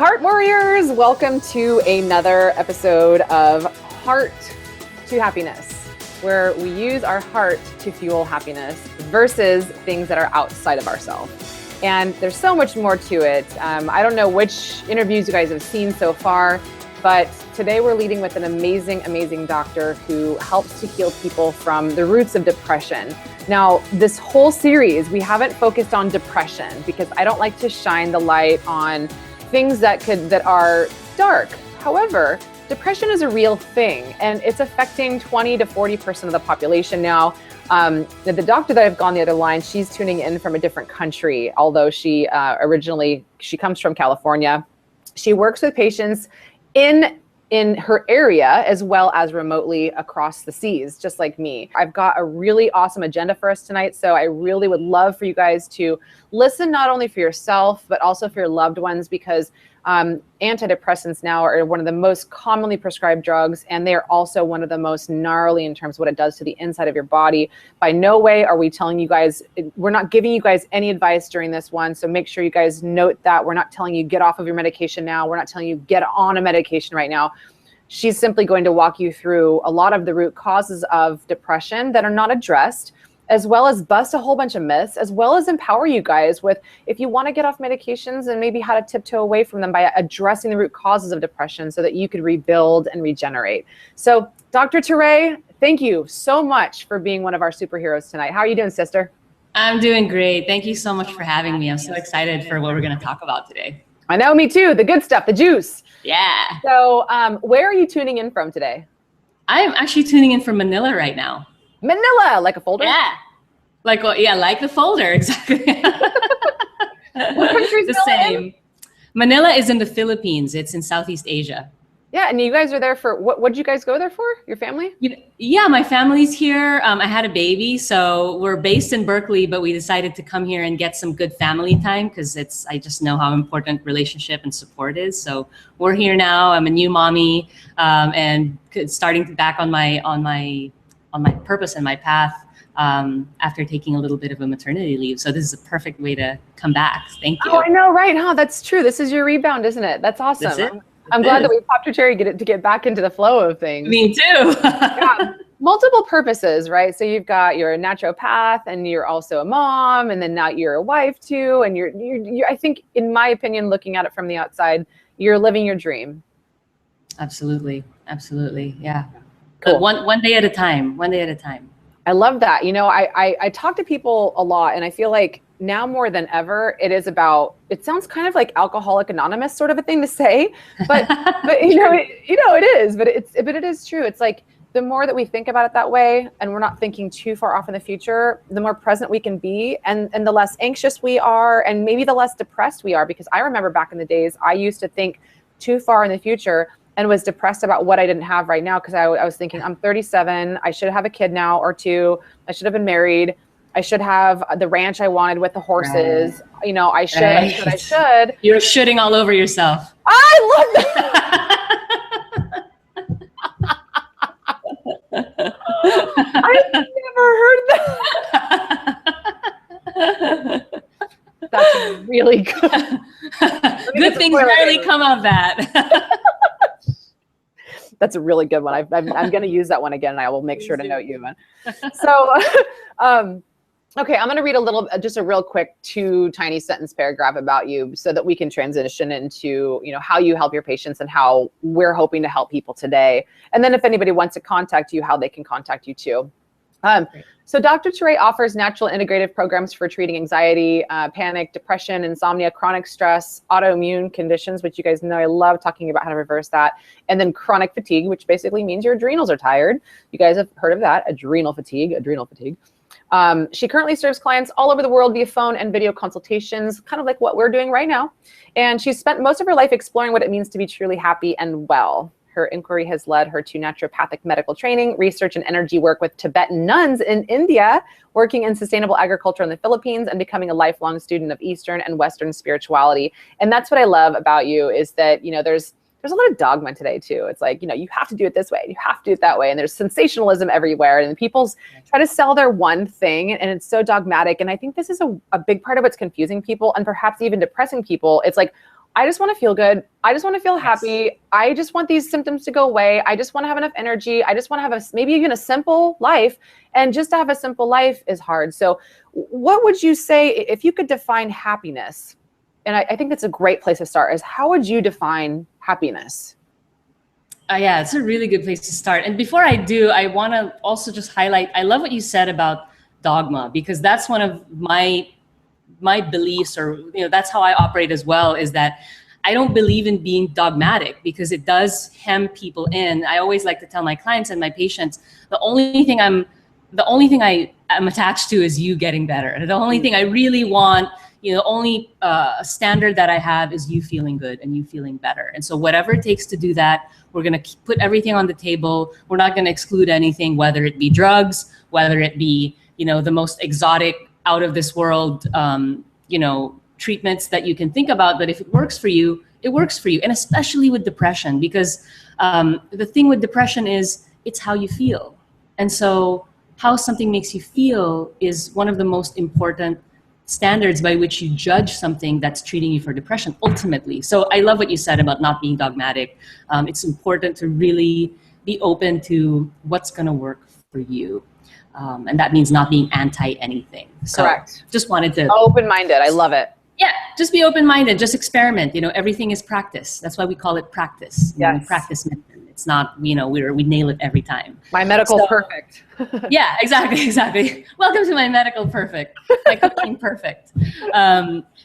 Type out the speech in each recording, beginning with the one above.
Heart Warriors, welcome to another episode of Heart to Happiness, where we use our heart to fuel happiness versus things that are outside of ourselves. And there's so much more to it. I don't know which interviews you guys have seen so far, but today we're leading with an amazing, amazing doctor who helps to heal people from the roots of depression. Now, this whole series, we haven't focused on depression because I don't like to shine the light on things that are dark. However, depression is a real thing and it's affecting 20 to 40% of the population now. The doctor that I've gone the other line, she's tuning in from a different country, although she comes from California. She works with patients in her area as well as remotely across the seas, just like me. I've got a really awesome agenda for us tonight, so I really would love for you guys to listen not only for yourself, but also for your loved ones, because antidepressants now are one of the most commonly prescribed drugs, and they are also one of the most gnarly in terms of what it does to the inside of your body. By no way are we telling you guys, we're not giving you guys any advice during this one, so make sure you guys note that. We're not telling you get off of your medication now. We're not telling you get on a medication right now. She's simply going to walk you through a lot of the root causes of depression that are not addressed, as well as bust a whole bunch of myths, as well as empower you guys with, if you want to get off medications, and maybe how to tiptoe away from them by addressing the root causes of depression so that you could rebuild and regenerate. So Dr. Teray, thank you so much for being one of our superheroes tonight. How are you doing, sister? I'm doing great. Thank you so much for having me. I'm so excited for what we're going to talk about today. I know, me too. The good stuff, the juice. Yeah. So where are you tuning in from today? I'm actually tuning in from Manila right now. Manila, like a folder? Yeah. Like the folder, exactly. What country's the Manila same. in? Manila is in the Philippines. It's in Southeast Asia. Yeah, and you guys are there for, what did you guys go there for? Your family? Yeah, my family's here. I had a baby, so we're based in Berkeley, but we decided to come here and get some good family time because I just know how important relationship and support is. So we're here now. I'm a new mommy, and starting back on my purpose and my path after taking a little bit of a maternity leave. So this is a perfect way to come back. Thank you. Oh, I know, right? Huh? That's true. This is your rebound, isn't it? That's awesome. That's it. I'm glad that we popped your cherry to get back into the flow of things. Me too. Yeah. Multiple purposes, right? So you're a naturopath, and you're also a mom, and then now you're a wife too. And you're I think, in my opinion, looking at it from the outside, you're living your dream. Absolutely. Yeah. Cool. But one day at a time. I love that. You know, I talk to people a lot, and I feel like now more than ever, it sounds kind of like Alcoholic Anonymous sort of a thing to say, but it is, but it is true. It's like, the more that we think about it that way, and we're not thinking too far off in the future, the more present we can be, and the less anxious we are, and maybe the less depressed we are. Because I remember back in the days, I used to think too far in the future and was depressed about what I didn't have right now. Because I was thinking, I'm 37, I should have a kid now or two, I should have been married, I should have the ranch I wanted with the horses. Right. You know, I should. You're shitting all over yourself. I love that. I've never heard that. That's really good. Good things rarely come of that. That's a really good one. I'm going to use that one again, and I will make sure to note you. So, okay, I'm going to read just a real quick 2 tiny sentence paragraph about you so that we can transition into, how you help your patients and how we're hoping to help people today. And then if anybody wants to contact you, how they can contact you too. So Dr. Teray offers natural integrative programs for treating anxiety, panic, depression, insomnia, chronic stress, autoimmune conditions, which you guys know I love talking about how to reverse that, and then chronic fatigue, which basically means your adrenals are tired. You guys have heard of that, adrenal fatigue. She currently serves clients all over the world via phone and video consultations, kind of like what we're doing right now. And she's spent most of her life exploring what it means to be truly happy and well. Her inquiry has led her to naturopathic medical training, research, and energy work with Tibetan nuns in India, working in sustainable agriculture in the Philippines, and becoming a lifelong student of Eastern and Western spirituality. And that's what I love about you, is that, there's a lot of dogma today too. It's like, you have to do it this way, you have to do it that way. And there's sensationalism everywhere. And people try to sell their one thing, and it's so dogmatic. And I think this is a big part of what's confusing people, and perhaps even depressing people. It's like, I just want to feel good. I just want to feel Yes. happy. I just want these symptoms to go away. I just want to have enough energy. I just want to have maybe even a simple life. And just to have a simple life is hard. So what would you say if you could define happiness? And I think that's a great place to start, is how would you define happiness? Yeah, it's a really good place to start. And before I do, I want to also just highlight, I love what you said about dogma, because that's one of my beliefs, or that's how I operate as well, is that I don't believe in being dogmatic, because it does hem people in. I always like to tell my clients and my patients, the only thing I am attached to is you getting better. The only thing I really want, only a standard that I have is you feeling good and you feeling better. And so whatever it takes to do that, we're going to put everything on the table. We're not going to exclude anything, whether it be drugs, whether it be, the most exotic, out of this world, treatments that you can think about. But if it works for you, it works for you. And especially with depression, because the thing with depression is it's how you feel. And so how something makes you feel is one of the most important standards by which you judge something that's treating you for depression ultimately. So I love what you said about not being dogmatic. It's important to really be open to what's going to work for you. And that means not being anti anything. So Correct. Just wanted to open-minded. I love it. Yeah, just be open-minded, just experiment. Everything is practice. That's why we call it practice. Yes. We practice medicine. It's not, we nail it every time. My medical perfect. Yeah, exactly. Welcome to my medical perfect, my cooking perfect.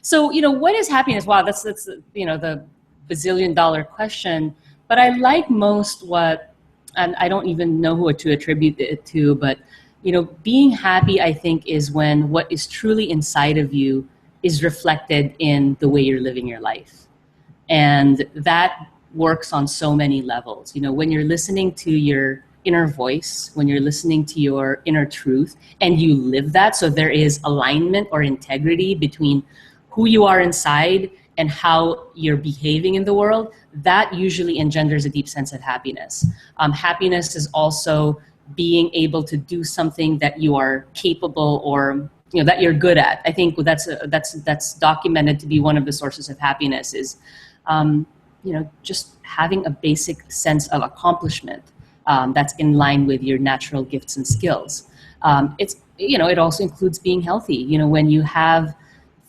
So, what is happiness? Wow, that's the bazillion-dollar question. But I like most and I don't even know who to attribute it to, but, being happy, I think, is when what is truly inside of you is reflected in the way you're living your life. And that works on so many levels. When you're listening to your inner voice, when you're listening to your inner truth and you live that, so there is alignment or integrity between who you are inside and how you're behaving in the world, that usually engenders a deep sense of happiness. Happiness is also being able to do something that you are capable or that you're good at. I think that's documented to be one of the sources of happiness is, just having a basic sense of accomplishment that's in line with your natural gifts and skills. It also includes being healthy. When you have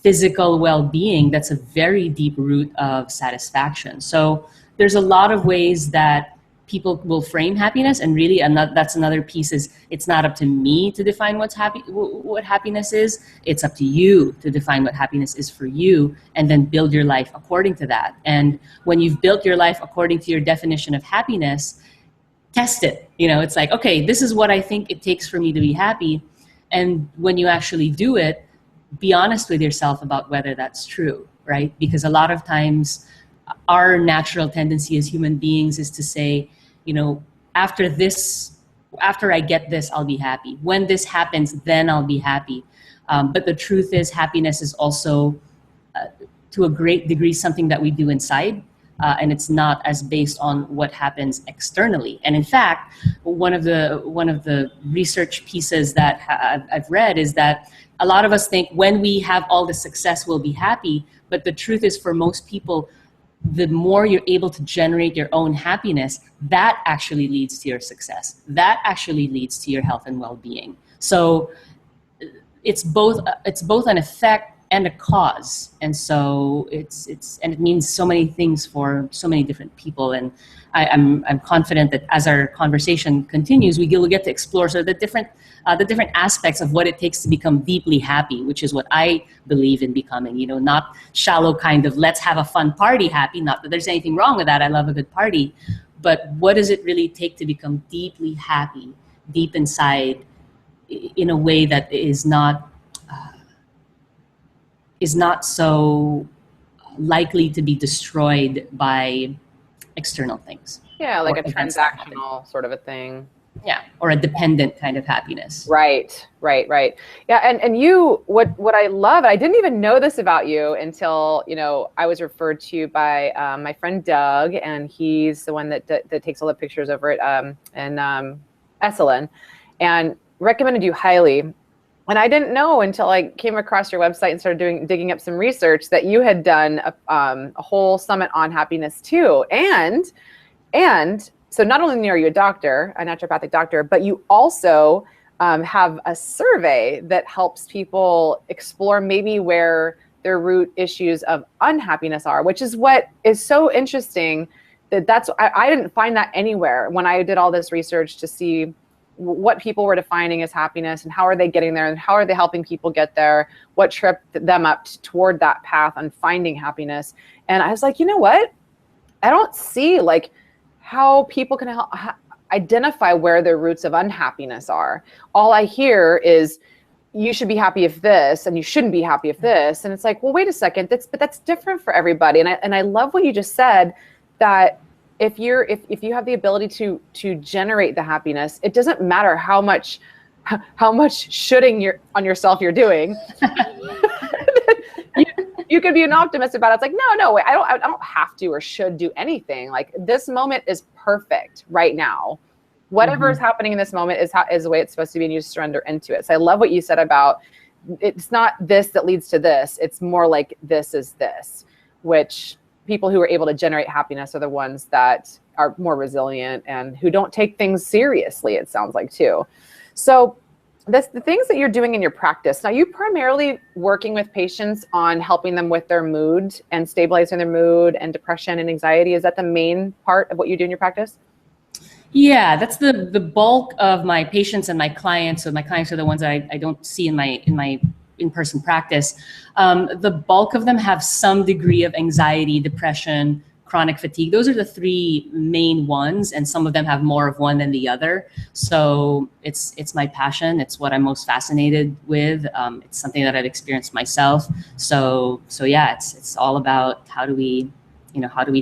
physical well-being, that's a very deep root of satisfaction. So there's a lot of ways that people will frame happiness, and really, that's another piece, is it's not up to me to define what happiness is. It's up to you to define what happiness is for you, and then build your life according to that. And when you've built your life according to your definition of happiness, test it. It's like, okay, this is what I think it takes for me to be happy. And when you actually do it, be honest with yourself about whether that's true, right? Because a lot of times our natural tendency as human beings is to say, after I get this, I'll be happy. When this happens, then I'll be happy. But the truth is, happiness is also, to a great degree, something that we do inside. And it's not as based on what happens externally. And in fact, one of the research pieces that I've read is that a lot of us think when we have all the success, we'll be happy. But the truth is, for most people, the more you're able to generate your own happiness, that actually leads to your success. That actually leads to your health and well-being. So it's both an effect and a cause. And so it means so many things for so many different people. And I'm confident that as our conversation continues, we'll get to explore sort of the different aspects of what it takes to become deeply happy, which is what I believe in becoming, not shallow kind of let's have a fun party happy. Not that there's anything wrong with that. I love a good party. But what does it really take to become deeply happy, deep inside, in a way that is not so likely to be destroyed by external things. Yeah, like a transactional sort of a thing. Yeah, or a dependent kind of happiness. Right. Yeah, and you, what I love, I didn't even know this about you until, I was referred to you by my friend Doug, and he's the one that takes all the pictures over at in Esalen, and recommended you highly. And I didn't know until I came across your website and started digging up some research that you had done a whole summit on happiness too. And so not only are you a doctor, a naturopathic doctor, but you also have a survey that helps people explore maybe where their root issues of unhappiness are, which is what is so interesting. I didn't find that anywhere when I did all this research to see what people were defining as happiness and how are they getting there and how are they helping people get there, what tripped them up toward that path on finding happiness. And I was like, you know what? I don't see like how people can identify where their roots of unhappiness are. All I hear is you should be happy if this, and you shouldn't be happy if this. And it's like, well, wait a second, that's different for everybody. And I love what you just said, that if you have the ability to generate the happiness, it doesn't matter how much shooting on yourself you're doing. you could be an optimist about it. It's like, no, wait, I don't have to or should do anything. Like, this moment is perfect right now. Whatever is happening in this moment is the way it's supposed to be, and you surrender into it. So I love what you said about it's not this that leads to this. It's more like this is this, which people who are able to generate happiness are the ones that are more resilient and who don't take things seriously, it sounds like too. So the things that you're doing in your practice, now you primarily working with patients on helping them with their mood and stabilizing their mood and depression and anxiety. Is that the main part of what you do in your practice? Yeah, that's the bulk of my patients and my clients. So my clients are the ones that I don't see in my in-person practice. The bulk of them have some degree of anxiety, depression, chronic fatigue. Those are the three main ones, and some of them have more of one than the other. So it's my passion. It's what I'm most fascinated with. It's something that I've experienced myself. So yeah, it's all about how do we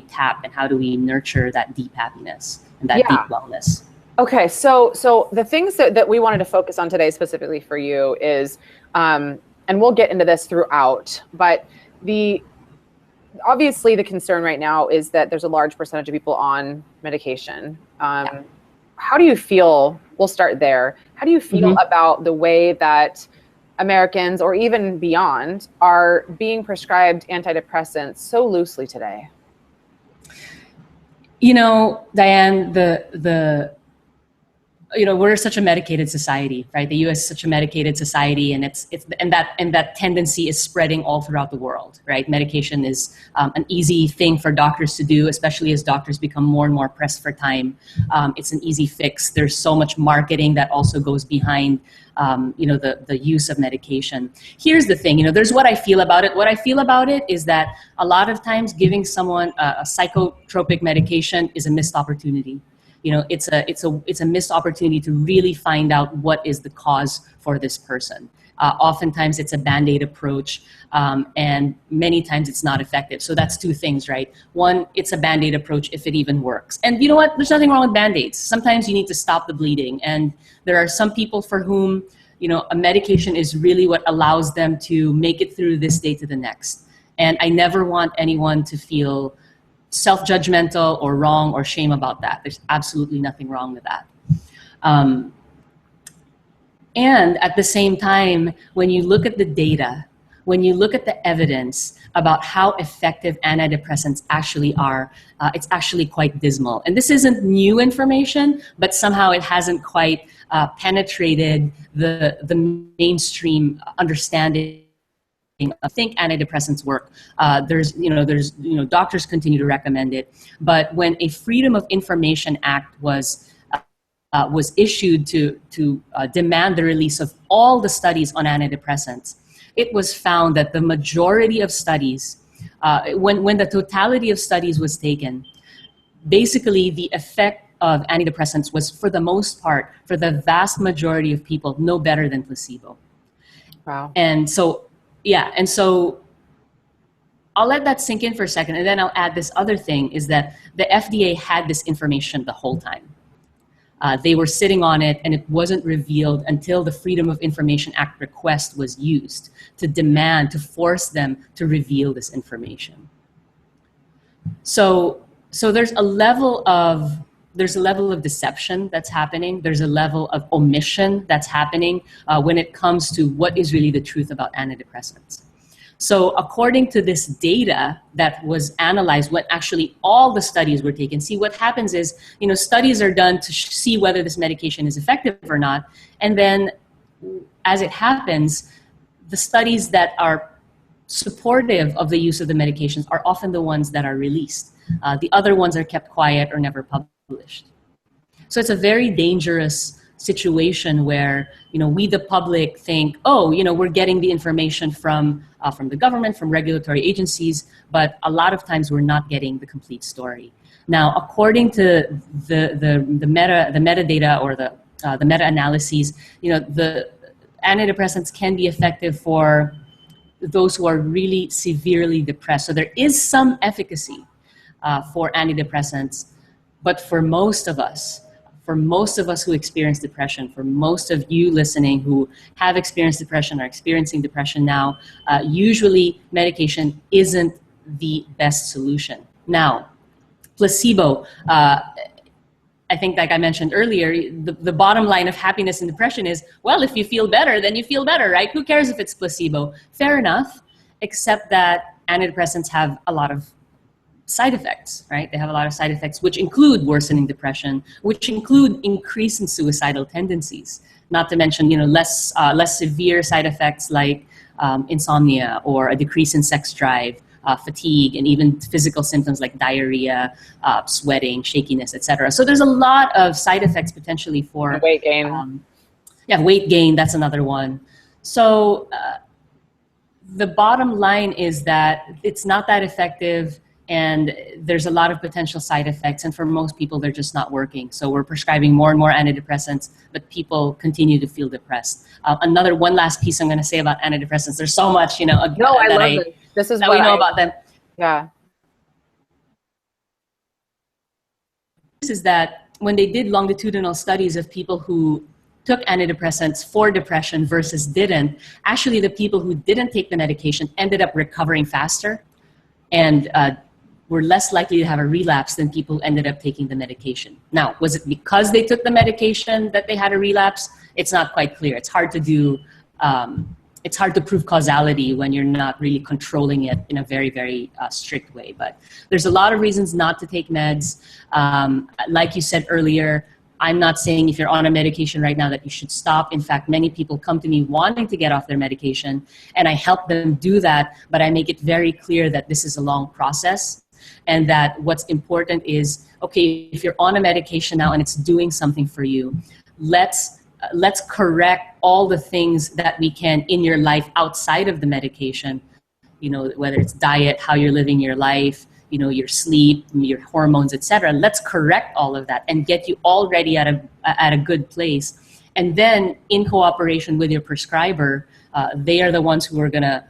tap and how do we nurture that deep happiness and that deep wellness. Okay, so the things that we wanted to focus on today specifically for you is, and we'll get into this throughout, but obviously the concern right now is that there's a large percentage of people on medication. How do you feel? We'll start there. How do you feel about the way that Americans, or even beyond, are being prescribed antidepressants so loosely today? You know, Diane, we're such a medicated society, right? The U.S. is such a medicated society, and that tendency is spreading all throughout the world, right? Medication is an easy thing for doctors to do, especially as doctors become more and more pressed for time. It's an easy fix. There's so much marketing that also goes behind, the use of medication. Here's the thing, there's what I feel about it. What I feel about it is that a lot of times giving someone a psychotropic medication is a missed opportunity. It's a missed opportunity to really find out what is the cause for this person. Oftentimes it's a Band-Aid approach, and many times it's not effective. So that's two things, right? One, it's a Band-Aid approach if it even works. And you know what? There's nothing wrong with Band-Aids. Sometimes you need to stop the bleeding. And there are some people for whom, a medication is really what allows them to make it through this day to the next. And I never want anyone to feel self-judgmental or wrong or shame about that. There's absolutely nothing wrong with that. And at the same time, when you look at the data, when you look at the evidence about how effective antidepressants actually are, it's actually quite dismal. And this isn't new information, but somehow it hasn't quite penetrated the mainstream understanding. I think antidepressants work. There's doctors continue to recommend it. But when a Freedom of Information Act was issued to demand the release of all the studies on antidepressants, it was found that the majority of studies, when the totality of studies was taken, basically the effect of antidepressants was, for the most part, for the vast majority of people, no better than placebo. Wow. And so I'll let that sink in for a second, and then I'll add this other thing, is that the FDA had this information the whole time. They were sitting on it, and it wasn't revealed until the Freedom of Information Act request was used to force them to reveal this information. So there's a level of there's a level of deception that's happening. There's a level of omission that's happening when it comes to what is really the truth about antidepressants. So according to this data that was analyzed, when actually all the studies were taken, see what happens is, studies are done to see whether this medication is effective or not. And then as it happens, the studies that are supportive of the use of the medications are often the ones that are released. The other ones are kept quiet or never published. So it's a very dangerous situation where, we the public think, we're getting the information from the government, from regulatory agencies, but a lot of times we're not getting the complete story. Now, according to the metadata or the meta-analyses, the antidepressants can be effective for those who are really severely depressed. So there is some efficacy for antidepressants, but for most of us who experience depression, for most of you listening who have experienced depression or experiencing depression now, usually medication isn't the best solution. Now, placebo, I think like I mentioned earlier, the bottom line of happiness and depression is, well, if you feel better, then you feel better, right? Who cares if it's placebo? Fair enough, except that antidepressants have a lot of side effects, right? They have a lot of side effects, which include worsening depression, which include increase in suicidal tendencies, not to mention, less severe side effects like insomnia or a decrease in sex drive, fatigue, and even physical symptoms like diarrhea, sweating, shakiness, etc. So there's a lot of side effects potentially for weight gain. Weight gain, that's another one. So the bottom line is that it's not that effective, and there's a lot of potential side effects, and for most people they're just not working. So we're prescribing more and more antidepressants, but people continue to feel depressed. One last piece I'm going to say about antidepressants. There's so much, I love it. This is that what we know about them. Yeah. This is that when they did longitudinal studies of people who took antidepressants for depression versus didn't, actually the people who didn't take the medication ended up recovering faster and were less likely to have a relapse than people who ended up taking the medication. Now, was it because they took the medication that they had a relapse? It's not quite clear. It's hard to do. It's hard to prove causality when you're not really controlling it in a very, very strict way. But there's a lot of reasons not to take meds. Like you said earlier, I'm not saying if you're on a medication right now that you should stop. In fact, many people come to me wanting to get off their medication, and I help them do that, but I make it very clear that this is a long process, and that what's important is, okay, if you're on a medication now and it's doing something for you, let's correct all the things that we can in your life outside of the medication, whether it's diet, how you're living your life, your sleep, your hormones, etc. Let's correct all of that and get you already at a good place. And then in cooperation with your prescriber, they are the ones who are going to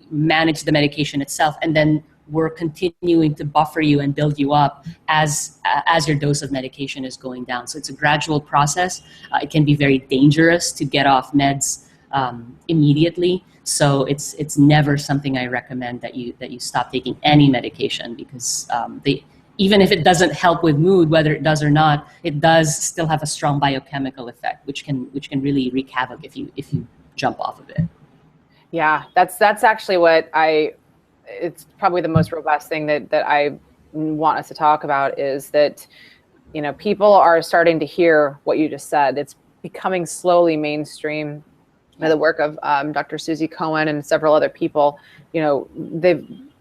manage the medication itself. And then we're continuing to buffer you and build you up as your dose of medication is going down. So it's a gradual process. It can be very dangerous to get off meds immediately. So it's never something I recommend that you stop taking any medication, because even if it doesn't help with mood, whether it does or not, it does still have a strong biochemical effect, which can really wreak havoc if you jump off of it. Yeah, that's actually what it's probably the most robust thing that I want us to talk about, is that, people are starting to hear what you just said. It's becoming slowly mainstream. The work of Dr. Susie Cohen and several other people, a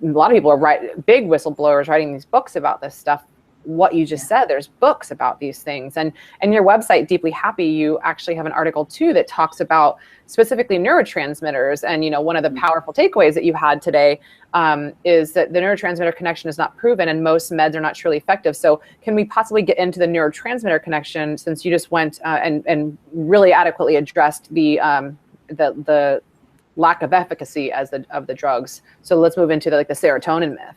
lot of people are big whistleblowers writing these books about this stuff. What you just said, there's books about these things, and your website, Deeply Happy, you actually have an article too that talks about specifically neurotransmitters. And one of the powerful takeaways that you had today is that the neurotransmitter connection is not proven, and most meds are not truly effective. So can we possibly get into the neurotransmitter connection, since you just went and really adequately addressed the lack of efficacy of the drugs? So let's move into the serotonin myth.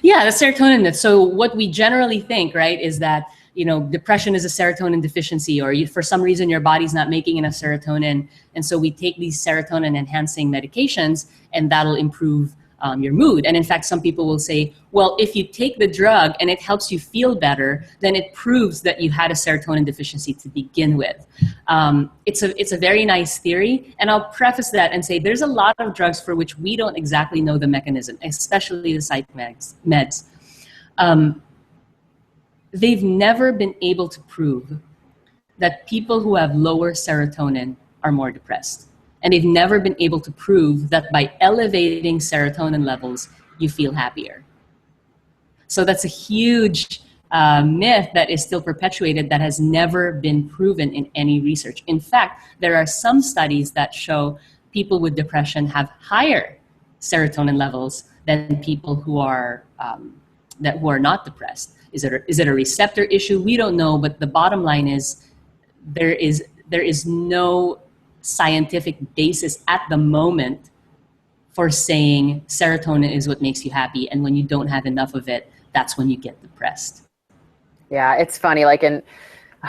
Yeah, the serotonin myth. So what we generally think, right, is that, depression is a serotonin deficiency, or for some reason your body's not making enough serotonin. And so we take these serotonin enhancing medications, and that'll improve your mood. And in fact, some people will say, well, if you take the drug and it helps you feel better, then it proves that you had a serotonin deficiency to begin with. It's a very nice theory. And I'll preface that and say there's a lot of drugs for which we don't exactly know the mechanism, especially the psych meds. They've never been able to prove that people who have lower serotonin are more depressed. And they've never been able to prove that by elevating serotonin levels, you feel happier. So that's a huge myth that is still perpetuated that has never been proven in any research. In fact, there are some studies that show people with depression have higher serotonin levels than people who are not depressed. Is it a receptor issue? We don't know, but the bottom line is there is no scientific basis at the moment for saying serotonin is what makes you happy, and when you don't have enough of it, that's when you get depressed. Yeah, it's funny,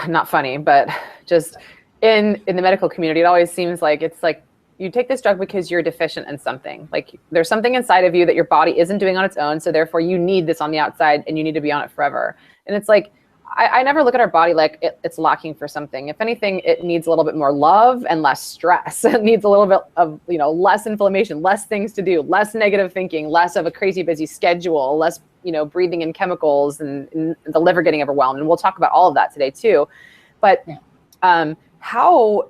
not funny, but just in the medical community, it always seems like it's like you take this drug because you're deficient in something. Like there's something inside of you that your body isn't doing on its own, so therefore you need this on the outside and you need to be on it forever. And it's like, I never look at our body like it's lacking for something. If anything, it needs a little bit more love and less stress. It needs a little bit of, less inflammation, less things to do, less negative thinking, less of a crazy busy schedule, less, breathing in chemicals and the liver getting overwhelmed. And we'll talk about all of that today too. But how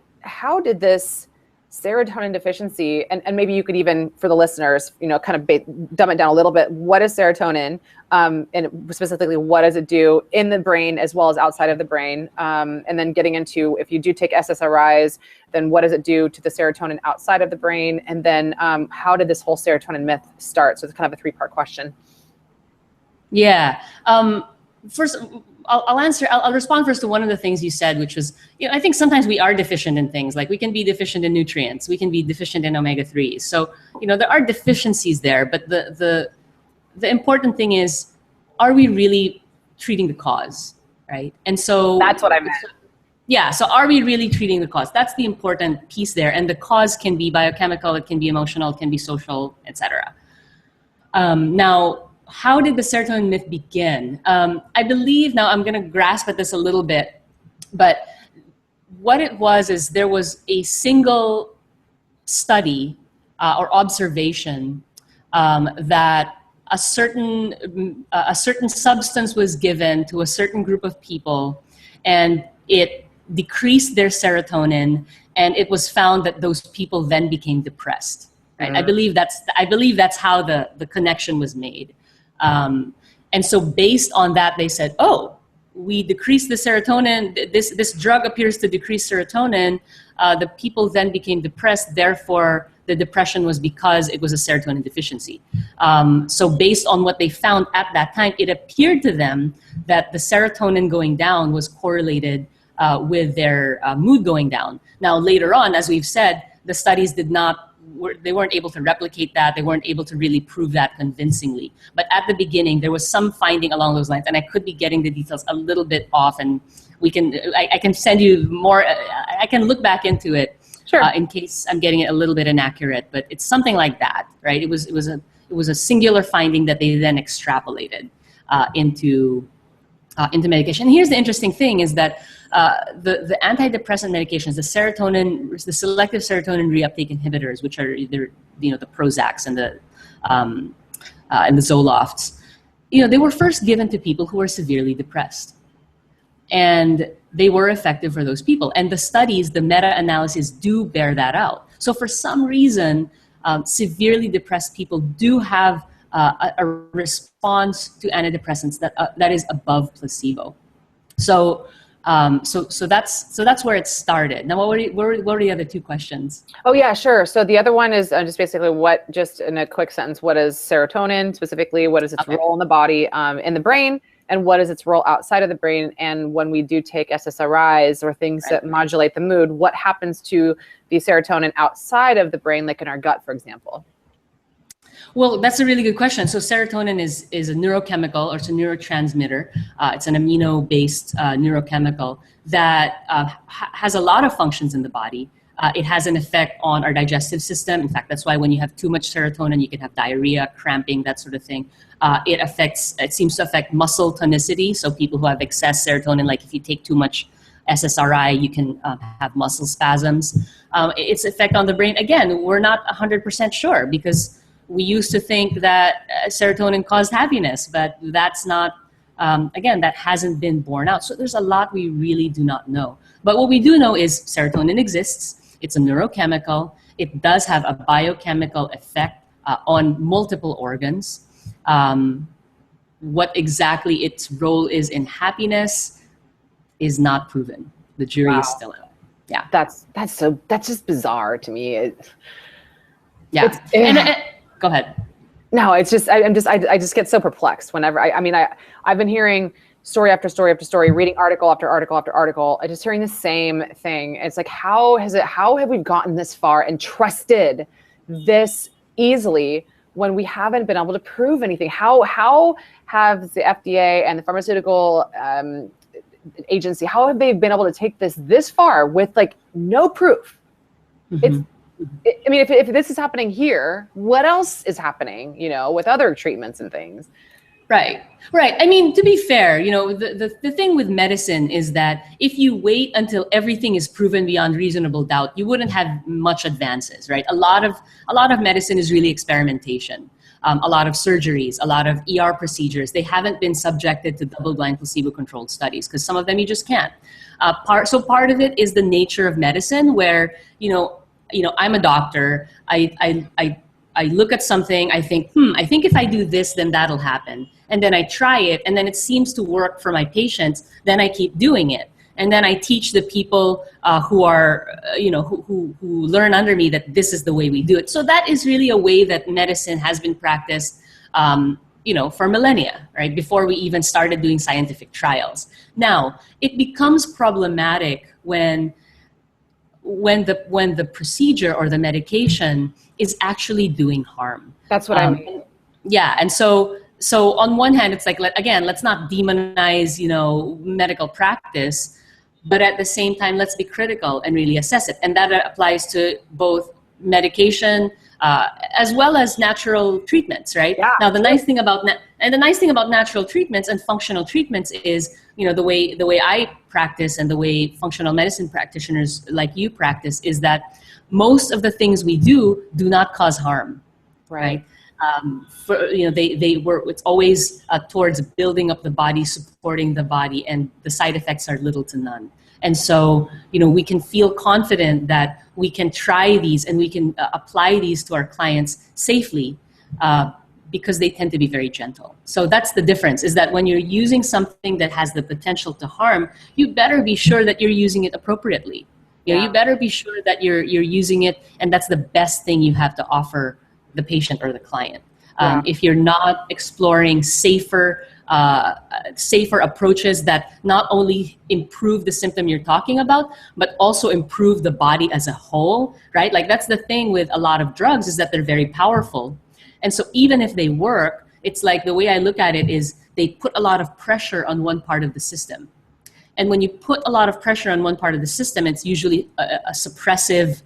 did this serotonin deficiency, and maybe you could even, for the listeners, kind of dumb it down a little bit. What is serotonin? And specifically, what does it do in the brain as well as outside of the brain? And then getting into, if you do take SSRIs, then what does it do to the serotonin outside of the brain? And then how did this whole serotonin myth start? So it's kind of a three-part question. Yeah. First, I'll respond first to one of the things you said, which was, I think sometimes we are deficient in things. Like we can be deficient in nutrients, we can be deficient in omega-3s. So, there are deficiencies there, but the important thing is, are we really treating the cause, right? And so that's what I meant. Yeah. So are we really treating the cause? That's the important piece there. And the cause can be biochemical, it can be emotional, it can be social, etc. Now, how did the serotonin myth begin? I believe, now I'm going to grasp at this a little bit, but what it was is there was a single study or observation that a certain substance was given to a certain group of people, and it decreased their serotonin, and it was found that those people then became depressed. Right? I believe that's how the connection was made. And so based on that, they said, oh, we decreased the serotonin. This drug appears to decrease serotonin. The people then became depressed. Therefore, the depression was because it was a serotonin deficiency. So based on what they found at that time, it appeared to them that the serotonin going down was correlated with their mood going down. Now, later on, as we've said, the studies they weren't able to replicate that. They weren't able to really prove that convincingly. But at the beginning, there was some finding along those lines, and I could be getting the details a little bit off, and I can send you more. I can look back into it, sure, in case I'm getting it a little bit inaccurate. But it's something like that, right? It was a singular finding that they then extrapolated into medication. And here's the interesting thing: is that the antidepressant medications, the selective serotonin reuptake inhibitors, which are either the Prozacs and the Zolofts, they were first given to people who were severely depressed, and they were effective for those people. And the studies, the meta-analysis, do bear that out. So for some reason, severely depressed people do have a response to antidepressants that is above placebo. So that's where it started. Now, what were the other two questions? Oh yeah, sure. So the other one is just basically just in a quick sentence, what is serotonin specifically? What is its role in the body, in the brain, and what is its role outside of the brain? And when we do take SSRIs or things that modulate the mood, what happens to the serotonin outside of the brain, like in our gut, for example? Well, that's a really good question. So serotonin is a neurochemical, or it's a neurotransmitter. It's an amino-based neurochemical that has a lot of functions in the body. It has an effect on our digestive system. In fact, that's why when you have too much serotonin, you can have diarrhea, cramping, that sort of thing. It seems to affect muscle tonicity. So people who have excess serotonin, like if you take too much SSRI, you can have muscle spasms. Its effect on the brain, again, we're not 100% sure, because we used to think that serotonin caused happiness, but that's not, again, that hasn't been borne out. So there's a lot we really do not know. But what we do know is serotonin exists. It's a neurochemical. It does have a biochemical effect on multiple organs. What exactly its role is in happiness is not proven. The jury is still out. Yeah, that's just bizarre to me. Yeah, go ahead. No, it's just I just get so perplexed whenever I've been hearing story after story after story, reading article after article after article, and just hearing the same thing. It's like, how have we gotten this far and trusted this easily when we haven't been able to prove anything? How have the FDA and the pharmaceutical agency, how have they been able to take this far with like no proof? Mm-hmm. If this is happening here, what else is happening, with other treatments and things? Right. I mean, to be fair, the thing with medicine is that if you wait until everything is proven beyond reasonable doubt, you wouldn't have much advances, right? A lot of medicine is really experimentation. A lot of surgeries, a lot of ER procedures, they haven't been subjected to double-blind placebo-controlled studies because some of them you just can't. Part of it is the nature of medicine where, I'm a doctor. I look at something, I think if I do this, then that'll happen. And then I try it, and then it seems to work for my patients, then I keep doing it. And then I teach the people who are, who learn under me that this is the way we do it. So that is really a way that medicine has been practiced, for millennia, right? Before we even started doing scientific trials. Now, it becomes problematic when the procedure or the medication is actually doing harm. That's what I mean. Yeah, and so on one hand, it's like, let's not demonize, medical practice, but at the same time, let's be critical and really assess it. And that applies to both medication as well as natural treatments, right? Yeah. Now, the nice thing about natural treatments and functional treatments is, the way I practice and the way functional medicine practitioners like you practice is that most of the things we do not cause harm, right? It's always towards building up the body, supporting the body, and the side effects are little to none. And so, we can feel confident that we can try these and we can apply these to our clients safely because they tend to be very gentle. So that's the difference, is that when you're using something that has the potential to harm, you better be sure that you're using it appropriately. You better be sure that you're using it, and that's the best thing you have to offer the patient or the client. If you're not exploring safer approaches that not only improve the symptom you're talking about, but also improve the body as a whole, right? Like that's the thing with a lot of drugs, is that they're very powerful. And so even if they work, it's like, the way I look at it is they put a lot of pressure on one part of the system. And when you put a lot of pressure on one part of the system, it's usually a suppressive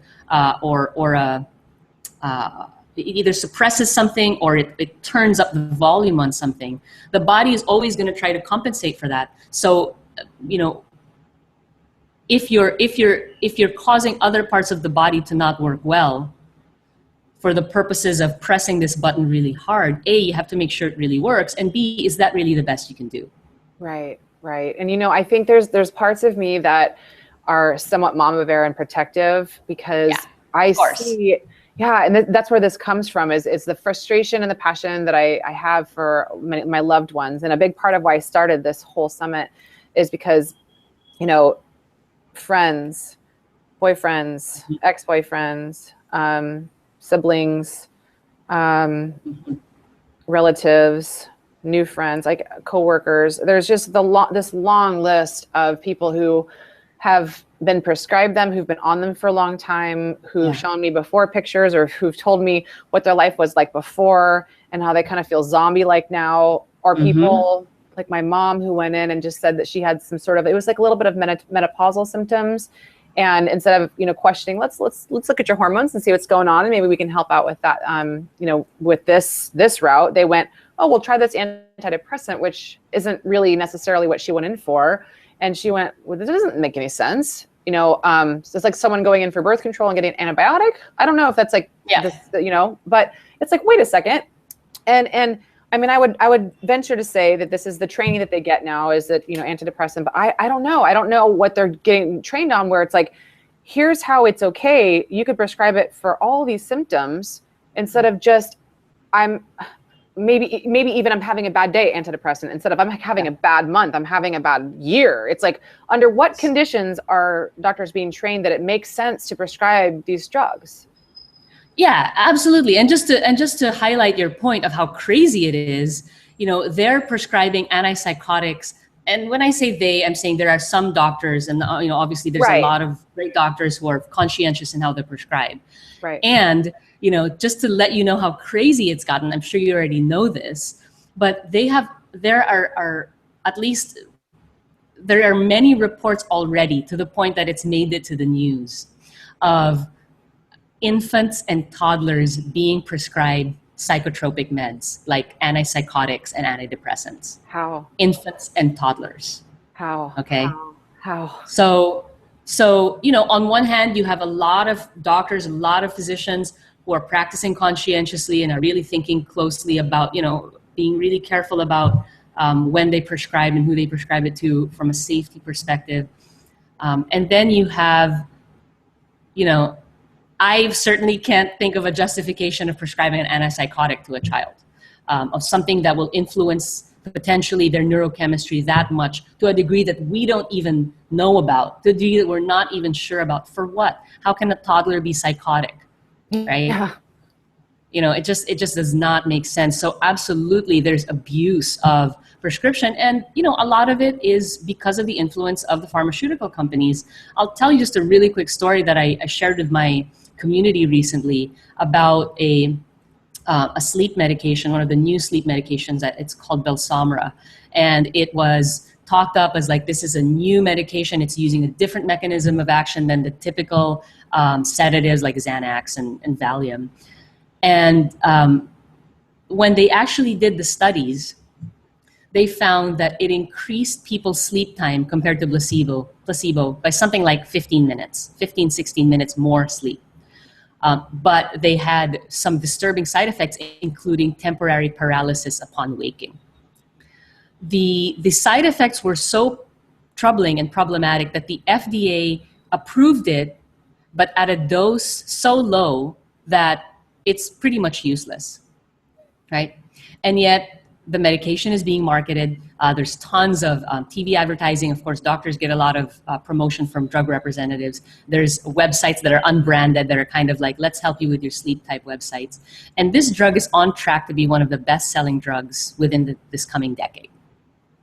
it either suppresses something or it turns up the volume on something. The body is always going to try to compensate for that. So, if you're causing other parts of the body to not work well for the purposes of pressing this button really hard, A, you have to make sure it really works, and B, is that really the best you can do? Right. And I think there's parts of me that are somewhat mama bear and protective, because I see. Yeah, and that's where this comes from, is the frustration and the passion that I have for my loved ones. And a big part of why I started this whole summit is because, friends, boyfriends, ex-boyfriends, siblings, relatives, new friends, like coworkers. There's just this long list of people who have been prescribed them, who've been on them for a long time, who've shown me before pictures, or who've told me what their life was like before and how they kind of feel zombie-like now, or people like my mom who went in and just said that she had some sort of, it was like a little bit of menopausal symptoms. And instead of, questioning, let's look at your hormones and see what's going on, and maybe we can help out with that. With this route, they went, oh, we'll try this antidepressant, which isn't really necessarily what she went in for. And she went, well, this doesn't make any sense. So it's like someone going in for birth control and getting an antibiotic. I don't know if that's like, but it's like, wait a second. And I mean, I would venture to say that this is the training that they get now, is that, antidepressant, but I don't know. I don't know what they're getting trained on, where it's like, here's how it's okay. You could prescribe it for all these symptoms instead of just, maybe even I'm having a bad day, antidepressant, instead of I'm having a bad month, I'm having a bad year. It's like, under what conditions are doctors being trained that it makes sense to prescribe these drugs? Yeah, absolutely. And just to highlight your point of how crazy it is, they're prescribing antipsychotics. And when I say they, I'm saying there are some doctors, and obviously there's a lot of great doctors who are conscientious in how they prescribe. Right. And just to let you know how crazy it's gotten, I'm sure you already know this, but there are many reports already, to the point that it's made it to the news, of infants and toddlers being prescribed psychotropic meds like antipsychotics and antidepressants. How? Infants and toddlers. How? Okay. How? So on one hand, you have a lot of doctors, a lot of physicians who are practicing conscientiously and are really thinking closely about, being really careful about when they prescribe and who they prescribe it to from a safety perspective. And then you have, I certainly can't think of a justification of prescribing an antipsychotic to a child, of something that will influence potentially their neurochemistry that much, to a degree that we don't even know about, to a degree that we're not even sure about. For what? How can a toddler be psychotic, right? Yeah. It just does not make sense. So absolutely, there's abuse of prescription, and a lot of it is because of the influence of the pharmaceutical companies. I'll tell you just a really quick story that I shared with my community recently about a sleep medication, one of the new sleep medications. It's called Belsomra, and it was talked up as like, this is a new medication. It's using a different mechanism of action than the typical sedatives like Xanax and Valium. And when they actually did the studies, they found that it increased people's sleep time compared to placebo by something like 16 minutes more sleep. But they had some disturbing side effects, including temporary paralysis upon waking. The side effects were so troubling and problematic that the FDA approved it, but at a dose so low that it's pretty much useless, right? And yet the medication is being marketed. There's tons of TV advertising. Of course, doctors get a lot of promotion from drug representatives. There's websites that are unbranded that are kind of like, let's help you with your sleep type websites. And this drug is on track to be one of the best-selling drugs within this coming decade.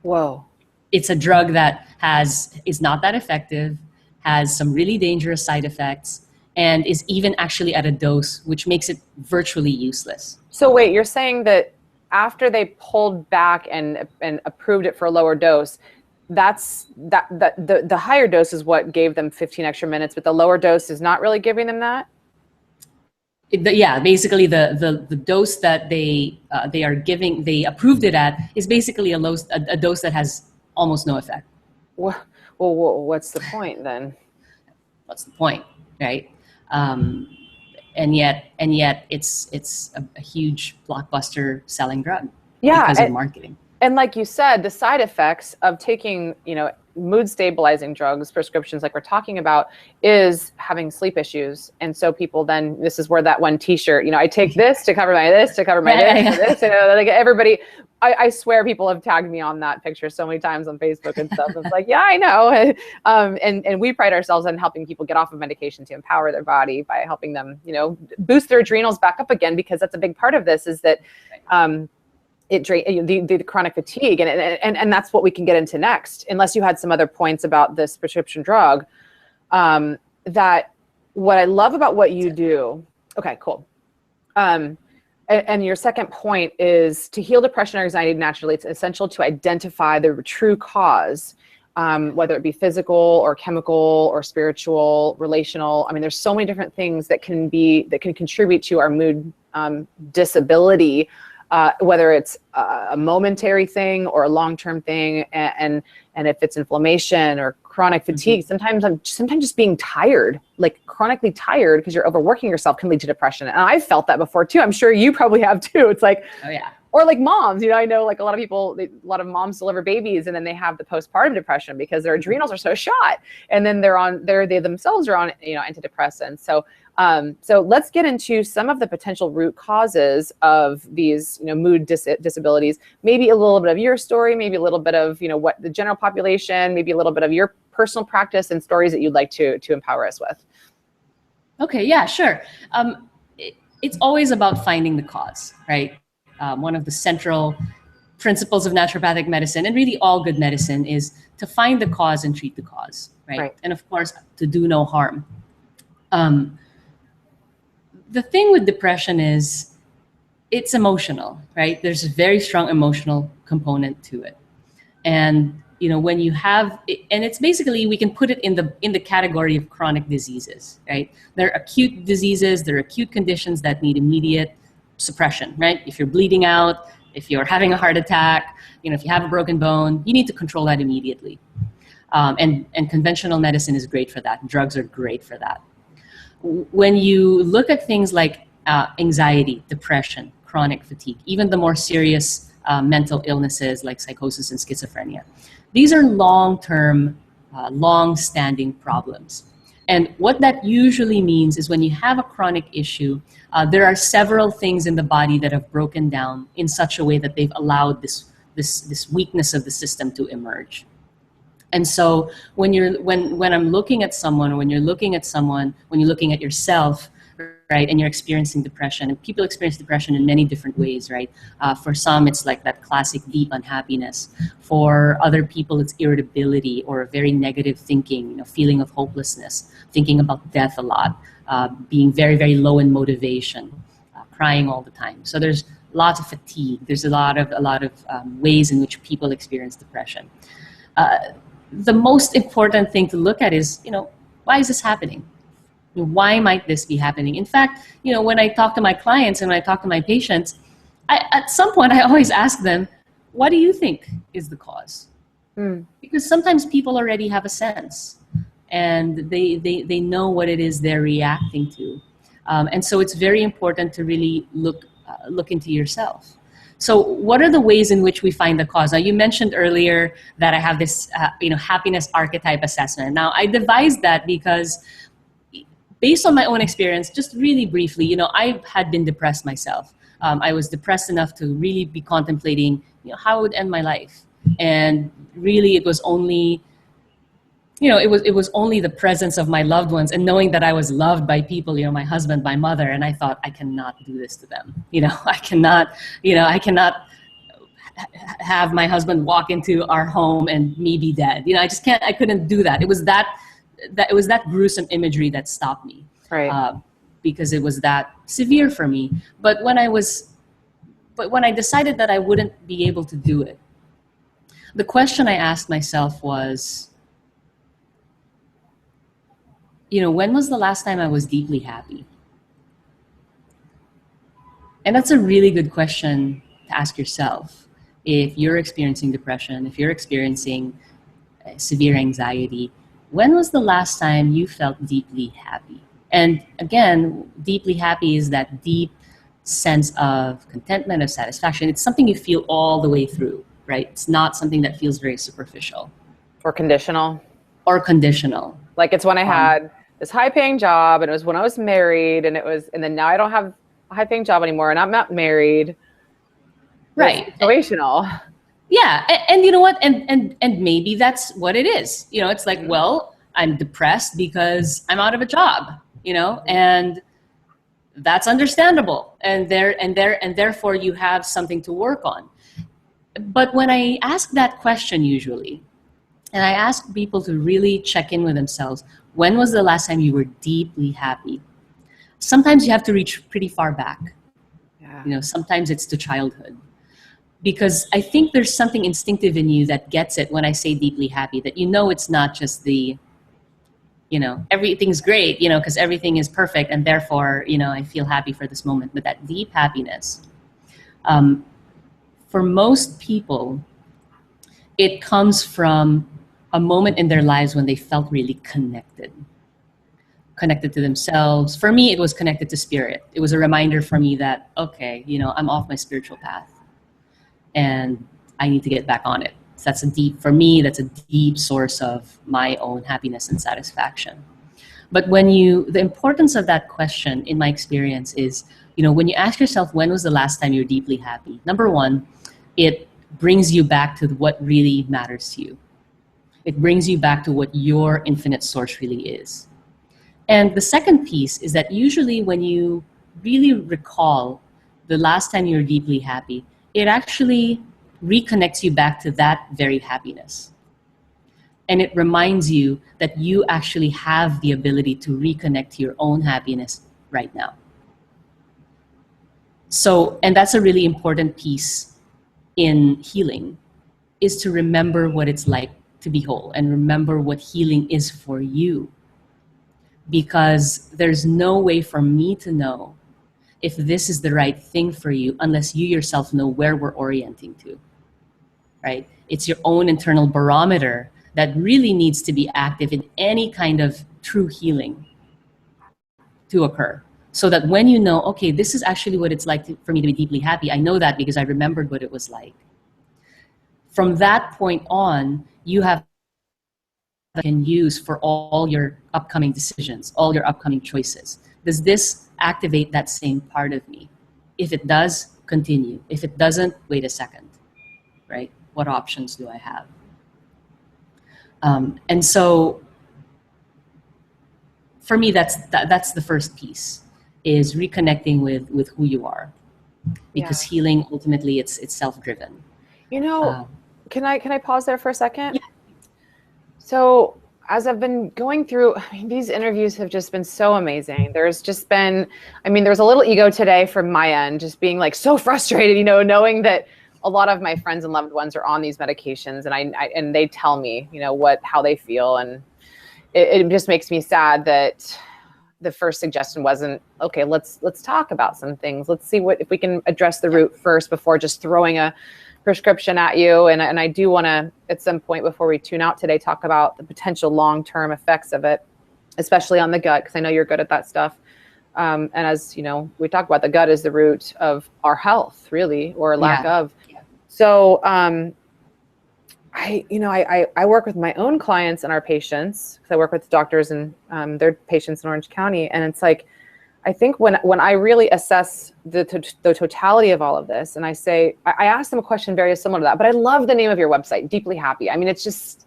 Whoa. It's a drug that is not that effective, has some really dangerous side effects, and is even actually at a dose which makes it virtually useless. So wait, you're saying that after they pulled back and approved it for a lower dose, the higher dose is what gave them 15 extra minutes, but the lower dose is not really giving them that? Basically the dose that they approved it at is basically a dose that has almost no effect. Well, what's the point then? What's the point, right? And yet it's a huge blockbuster selling drug because of marketing. And like you said, the side effects of taking, mood stabilizing drugs, prescriptions like we're talking about, is having sleep issues. And so people then, this is where that one t-shirt, I take this to cover my this, to cover my this, like everybody, I swear people have tagged me on that picture so many times on Facebook and stuff. It's like, yeah, I know. And we pride ourselves on helping people get off of medication to empower their body by helping them, boost their adrenals back up again, because that's a big part of this, is that, it the chronic fatigue, and that's what we can get into next, unless you had some other points about this prescription drug. That what I love about what you do. Okay, cool. And your second point is to heal depression or anxiety naturally. It's essential to identify the true cause whether it be physical or chemical or spiritual, relational. I mean, there's so many different things that can contribute to our mood disability, whether it's a momentary thing or a long-term thing, and if it's inflammation or chronic fatigue. Sometimes just being tired, like chronically tired because you're overworking yourself, can lead to depression. And I've felt that before too. I'm sure you probably have too. It's like, oh yeah. Or like moms, I know like a lot of moms deliver babies and then they have the postpartum depression because their adrenals are so shot, and then they themselves are on, antidepressants. So let's get into some of the potential root causes of these, mood disabilities. Maybe a little bit of your story, maybe a little bit of, what the general population, maybe a little bit of your personal practice and stories that you'd like to empower us with. Okay, yeah, sure. It's always about finding the cause, right? One of the central principles of naturopathic medicine, and really all good medicine, is to find the cause and treat the cause, right? And of course, to do no harm. The thing with depression is it's emotional, right? There's a very strong emotional component to it. And when you have it, and it's basically, we can put it in the category of chronic diseases, right? There are acute diseases, there are acute conditions that need immediate suppression, right? If you're bleeding out, if you're having a heart attack, if you have a broken bone, you need to control that immediately. And conventional medicine is great for that. Drugs are great for that. When you look at things like anxiety, depression, chronic fatigue, even the more serious mental illnesses like psychosis and schizophrenia, these are long-term, long-standing problems. And what that usually means is when you have a chronic issue, there are several things in the body that have broken down in such a way that they've allowed this weakness of the system to emerge. And so when I'm looking at someone, or when you're looking at yourself, right, and you're experiencing depression, and people experience depression in many different ways, right? For some, it's like that classic deep unhappiness. For other people, it's irritability or a very negative thinking, feeling of hopelessness, thinking about death a lot, being very, very low in motivation, crying all the time. So there's lots of fatigue. There's a lot of ways in which people experience depression. The most important thing to look at is, why is this happening? Why might this be happening? In fact, when I talk to my clients and when I talk to my patients, at some point I always ask them, what do you think is the cause? Because sometimes people already have a sense and they know what it is they're reacting to. And so it's very important to really look into yourself. So what are the ways in which we find the cause? Now, you mentioned earlier that I have this happiness archetype assessment. Now, I devised that because based on my own experience, just really briefly, I had been depressed myself. I was depressed enough to really be contemplating, how I would end my life. And really, it was only, it was only the presence of my loved ones and knowing that I was loved by people, my husband, my mother, and I thought, I cannot do this to them. I cannot have my husband walk into our home and me be dead. I couldn't do that. It was that gruesome imagery that stopped me, right? Because it was that severe for me. But when I decided that I wouldn't be able to do it, the question I asked myself was, when was the last time I was deeply happy? And that's a really good question to ask yourself. If you're experiencing depression, if you're experiencing severe anxiety, when was the last time you felt deeply happy? And again, deeply happy is that deep sense of contentment, of satisfaction. It's something you feel all the way through, right? It's not something that feels very superficial. Or conditional. Like it's when I had this high-paying job, and it was when I was married, and then now I don't have a high-paying job anymore, and I'm not married. Right. It's situational. Yeah, and you know what? And maybe that's what it is. It's like, well, I'm depressed because I'm out of a job, and that's understandable. And therefore you have something to work on. But when I ask that question usually, and I ask people to really check in with themselves, when was the last time you were deeply happy? Sometimes you have to reach pretty far back. Yeah. Sometimes it's to childhood. because I think there's something instinctive in you that gets it when I say deeply happy, that it's not just the, everything's great, because everything is perfect and therefore, I feel happy for this moment. But that deep happiness, for most people, it comes from a moment in their lives when they felt really connected to themselves. For me, it was connected to spirit. It was a reminder for me that, okay, I'm off my spiritual path and I need to get back on it. So for me, that's a deep source of my own happiness and satisfaction. But the importance of that question, in my experience, is, when you ask yourself, when was the last time you were deeply happy? Number one, it brings you back to what really matters to you. It brings you back to what your infinite source really is. And the second piece is that usually when you really recall the last time you were deeply happy, it actually reconnects you back to that very happiness. And it reminds you that you actually have the ability to reconnect to your own happiness right now. So, and that's a really important piece in healing, is to remember what it's like to be whole and remember what healing is for you. Because there's no way for me to know if this is the right thing for you unless you yourself know where we're orienting to, right? It's your own internal barometer that really needs to be active in any kind of true healing to occur. So that when you know, okay, this is actually what it's like for me to be deeply happy, I know that because I remembered what it was like. From that point on, you have can use for all your upcoming decisions, all your upcoming choices. Does this activate that same part of me? If it does, continue. If it doesn't, wait a second, right? What options do I have? And so for me, that's the first piece, is reconnecting with who you are, because healing, ultimately, it's self-driven. Can I pause there for a second? Yeah. So as I've been going through, these interviews have just been so amazing. There's just been, there's a little ego today from my end, just being like so frustrated, knowing that a lot of my friends and loved ones are on these medications, and they tell me, how they feel. And it just makes me sad that the first suggestion wasn't, okay, let's talk about some things. Let's see if we can address the root first before just throwing a prescription at you. And I do want to, at some point before we tune out today, talk about the potential long-term effects of it, especially on the gut, because I know you're good at that stuff. And as we talk about, the gut is the root of our health, really, or lack of. Yeah. So I work with my own clients and our patients, because I work with doctors and their patients in Orange County. And it's like, I think when I really assess the totality of all of this, and I ask them a question very similar to that, but I love the name of your website, Deeply Happy. It's just,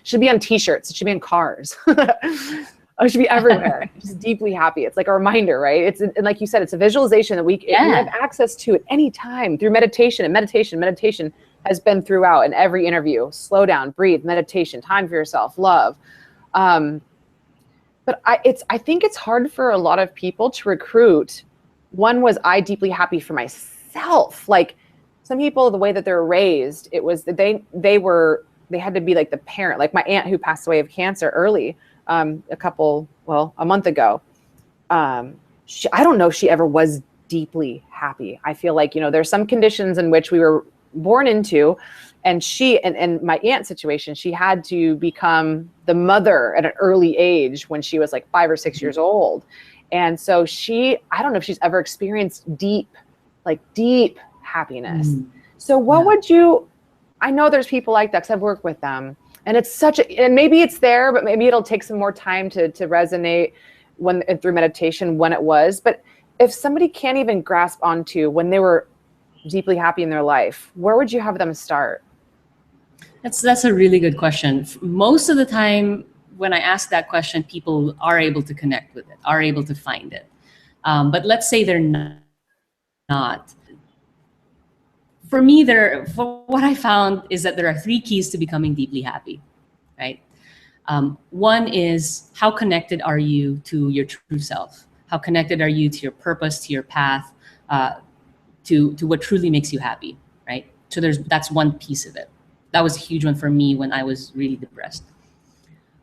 should be on t-shirts. It should be in cars. It should be everywhere. Just Deeply Happy. It's like a reminder, right? And like you said, it's a visualization that we have access to at any time through meditation. And meditation has been throughout in every interview. Slow down, breathe, meditation, time for yourself, love. But I think it's hard for a lot of people to recruit. One was, I deeply happy for myself. Like some people, the way that they're raised, it was that they had to be like the parent. Like my aunt, who passed away of cancer early, a month ago. I don't know if she ever was deeply happy. I feel like, there's some conditions in which we were born into, and and my aunt's situation, she had to become the mother at an early age when she was like 5 or 6 years old. And so I don't know if she's ever experienced deep happiness. So what would I know there's people like that, because I've worked with them, and it's and maybe it's there, but maybe it'll take some more time to resonate through meditation when it was. But if somebody can't even grasp onto when they were deeply happy in their life, where would you have them start? That's a really good question. Most of the time when I ask that question, people are able to connect with it, are able to find it. But let's say they're not. For me, what I found is that there are 3 keys to becoming deeply happy, right? One is, how connected are you to your true self? How connected are you to your purpose, to your path, to what truly makes you happy, right? that's one piece of it. That was a huge one for me when I was really depressed.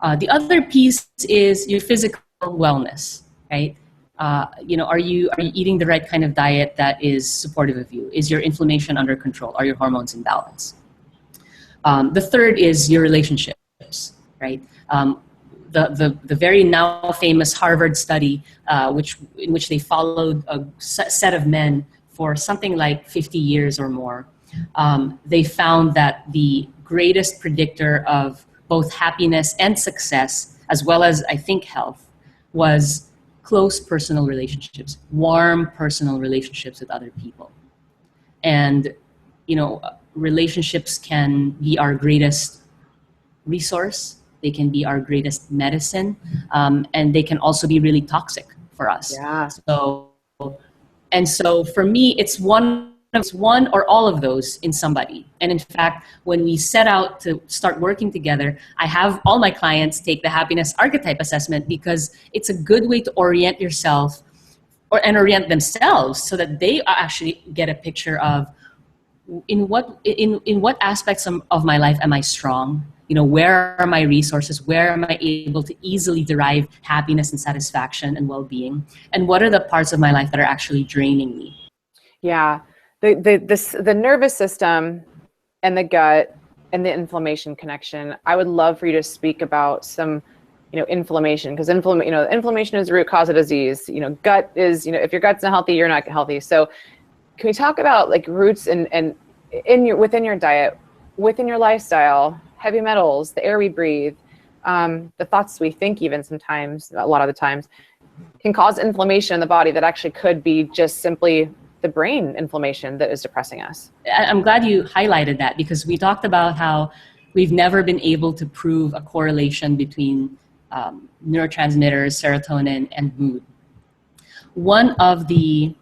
The other piece is your physical wellness, right? Are you eating the right kind of diet that is supportive of you? Is your inflammation under control? Are your hormones in balance? The third is your relationships, right? The very now famous Harvard study, in which they followed a set of men for something like 50 years or more, they found that the greatest predictor of both happiness and success, as well as, I think, health, was close personal relationships, warm personal relationships with other people. And, relationships can be our greatest resource. They can be our greatest medicine. And they can also be really toxic for us. Yeah. So for me, it's one or all of those in somebody. And in fact, when we set out to start working together, I have all my clients take the happiness archetype assessment, because it's a good way to orient yourself and orient themselves so that they actually get a picture of in what aspects of my life am I strong? Where are my resources? Where am I able to easily derive happiness and satisfaction and well-being? And what are the parts of my life that are actually draining me? Yeah. The nervous system and the gut and the inflammation connection. I would love for you to speak about some, inflammation, because inflammation is the root cause of disease. Gut is, if your gut's not healthy, you're not healthy. So can we talk about like roots and within your diet, within your lifestyle, heavy metals, the air we breathe, the thoughts we think, even sometimes, a lot of the times, can cause inflammation in the body that actually could be just simply the brain inflammation that is depressing us. I'm glad you highlighted that, because we talked about how we've never been able to prove a correlation between neurotransmitters, serotonin, and mood. One of the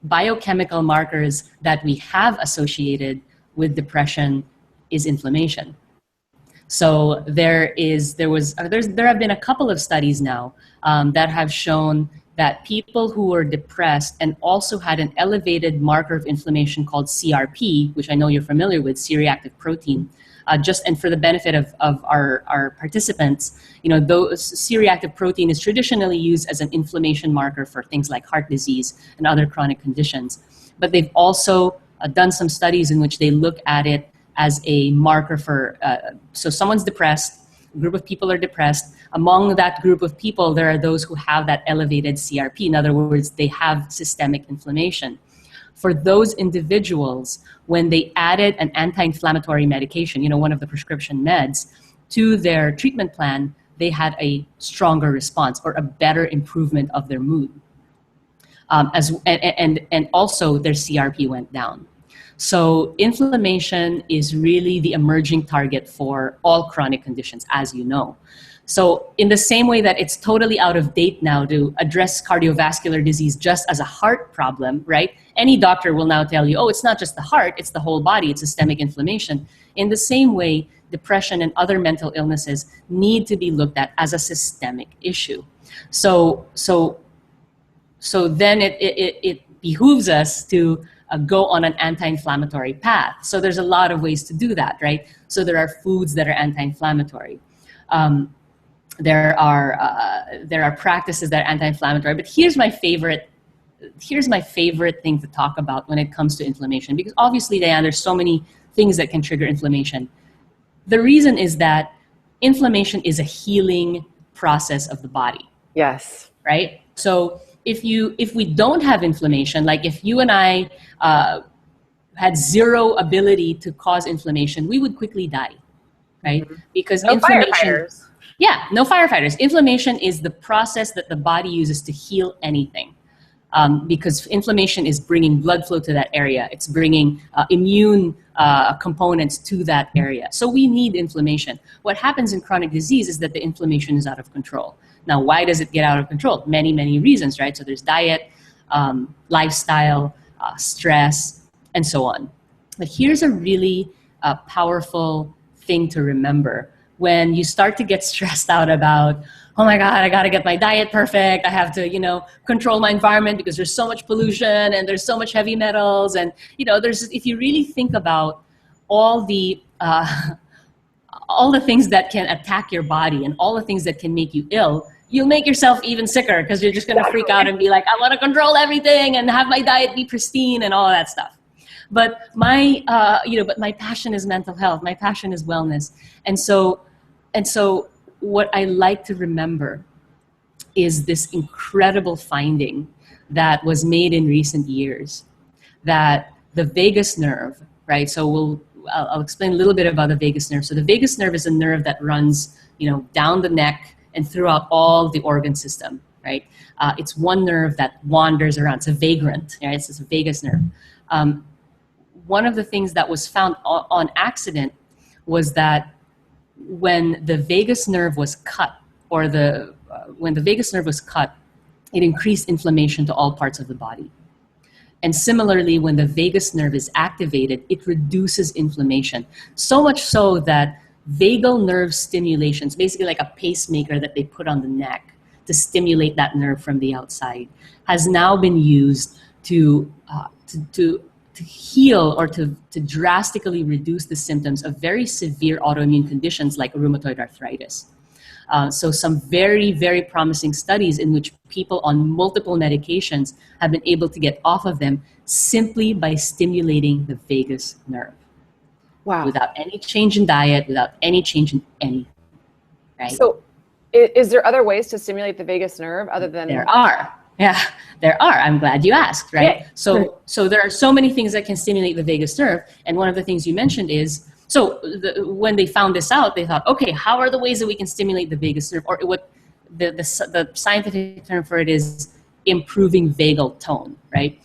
biochemical markers that we have associated with depression is inflammation. So there have been a couple of studies now that have shown that people who were depressed and also had an elevated marker of inflammation called CRP, which I know you're familiar with, C-reactive protein, and for the benefit of our participants, those C-reactive protein is traditionally used as an inflammation marker for things like heart disease and other chronic conditions. But they've also done some studies in which they look at it as a marker for, so someone's depressed, a group of people are depressed. Among that group of people, there are those who have that elevated CRP. In other words, they have systemic inflammation. For those individuals, when they added an anti-inflammatory medication, one of the prescription meds, to their treatment plan, they had a stronger response or a better improvement of their mood. And also their CRP went down. So inflammation is really the emerging target for all chronic conditions, as you know. So in the same way that it's totally out of date now to address cardiovascular disease just as a heart problem, right? Any doctor will now tell you, oh, it's not just the heart, it's the whole body, it's systemic inflammation. In the same way, depression and other mental illnesses need to be looked at as a systemic issue. So then it behooves us to go on an anti-inflammatory path. So there's a lot of ways to do that, right? So there are foods that are anti-inflammatory. There are practices that are anti-inflammatory. But here's my favorite thing to talk about when it comes to inflammation, because obviously, Diane, there's so many things that can trigger inflammation. The reason is that inflammation is a healing process of the body. Yes. Right? So if we don't have inflammation, like if you and I had zero ability to cause inflammation, we would quickly die, right? Mm-hmm. Because no inflammation, firefighters. Yeah, no firefighters. Inflammation is the process that the body uses to heal anything. Because inflammation is bringing blood flow to that area. It's bringing immune components to that area. So we need inflammation. What happens in chronic disease is that the inflammation is out of control. Now, why does it get out of control? Many, many reasons, right? So there's diet, lifestyle, stress, and so on. But here's a really powerful thing to remember. When you start to get stressed out about oh my God, I got to get my diet perfect. I have to, control my environment because there's so much pollution and there's so much heavy metals. And, if you really think about all the things that can attack your body and all the things that can make you ill, you'll make yourself even sicker because you're just going to freak out and be like, I want to control everything and have my diet be pristine and all that stuff. But my passion is mental health. My passion is wellness. And so what I like to remember is this incredible finding that was made in recent years, that the vagus nerve, right? So I'll explain a little bit about the vagus nerve. So the vagus nerve is a nerve that runs, down the neck and throughout all the organ system, right? It's one nerve that wanders around. It's a vagrant, right? It's a vagus nerve. One of the things that was found on accident was that when the vagus nerve was cut, it increased inflammation to all parts of the body. And similarly, when the vagus nerve is activated, it reduces inflammation. So much so that vagal nerve stimulations, basically like a pacemaker that they put on the neck to stimulate that nerve from the outside, has now been used to heal or to drastically reduce the symptoms of very severe autoimmune conditions like rheumatoid arthritis. So some very, very promising studies in which people on multiple medications have been able to get off of them simply by stimulating the vagus nerve. Wow. Without any change in diet, without any change in anything, right? So is there other ways to stimulate the vagus nerve other than... There are. Yeah, there are. I'm glad you asked, right? Yeah. So there are so many things that can stimulate the vagus nerve. And one of the things you mentioned is, when they found this out, they thought, okay, how are the ways that we can stimulate the vagus nerve? Or what the scientific term for it is improving vagal tone, right?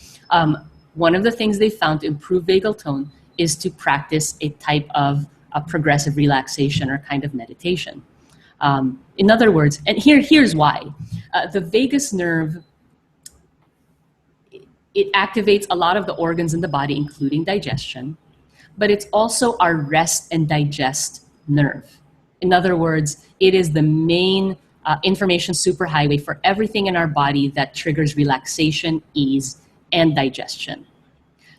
One of the things they found to improve vagal tone is to practice a type of a progressive relaxation or kind of meditation. In other words, and here's why. The vagus nerve, it activates a lot of the organs in the body, including digestion, but it's also our rest and digest nerve. In other words, it is the main information superhighway for everything in our body that triggers relaxation, ease, and digestion.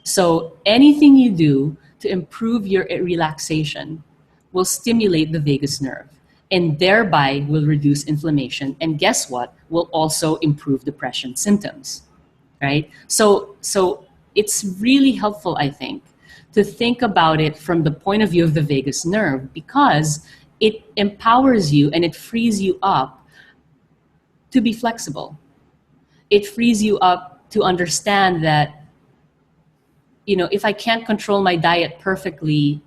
So anything you do to improve your relaxation will stimulate the vagus nerve and thereby will reduce inflammation. And guess what? Will also improve depression symptoms, right? So it's really helpful, I think, to think about it from the point of view of the vagus nerve, because it empowers you and it frees you up to be flexible. It frees you up to understand that, if I can't control my diet perfectly,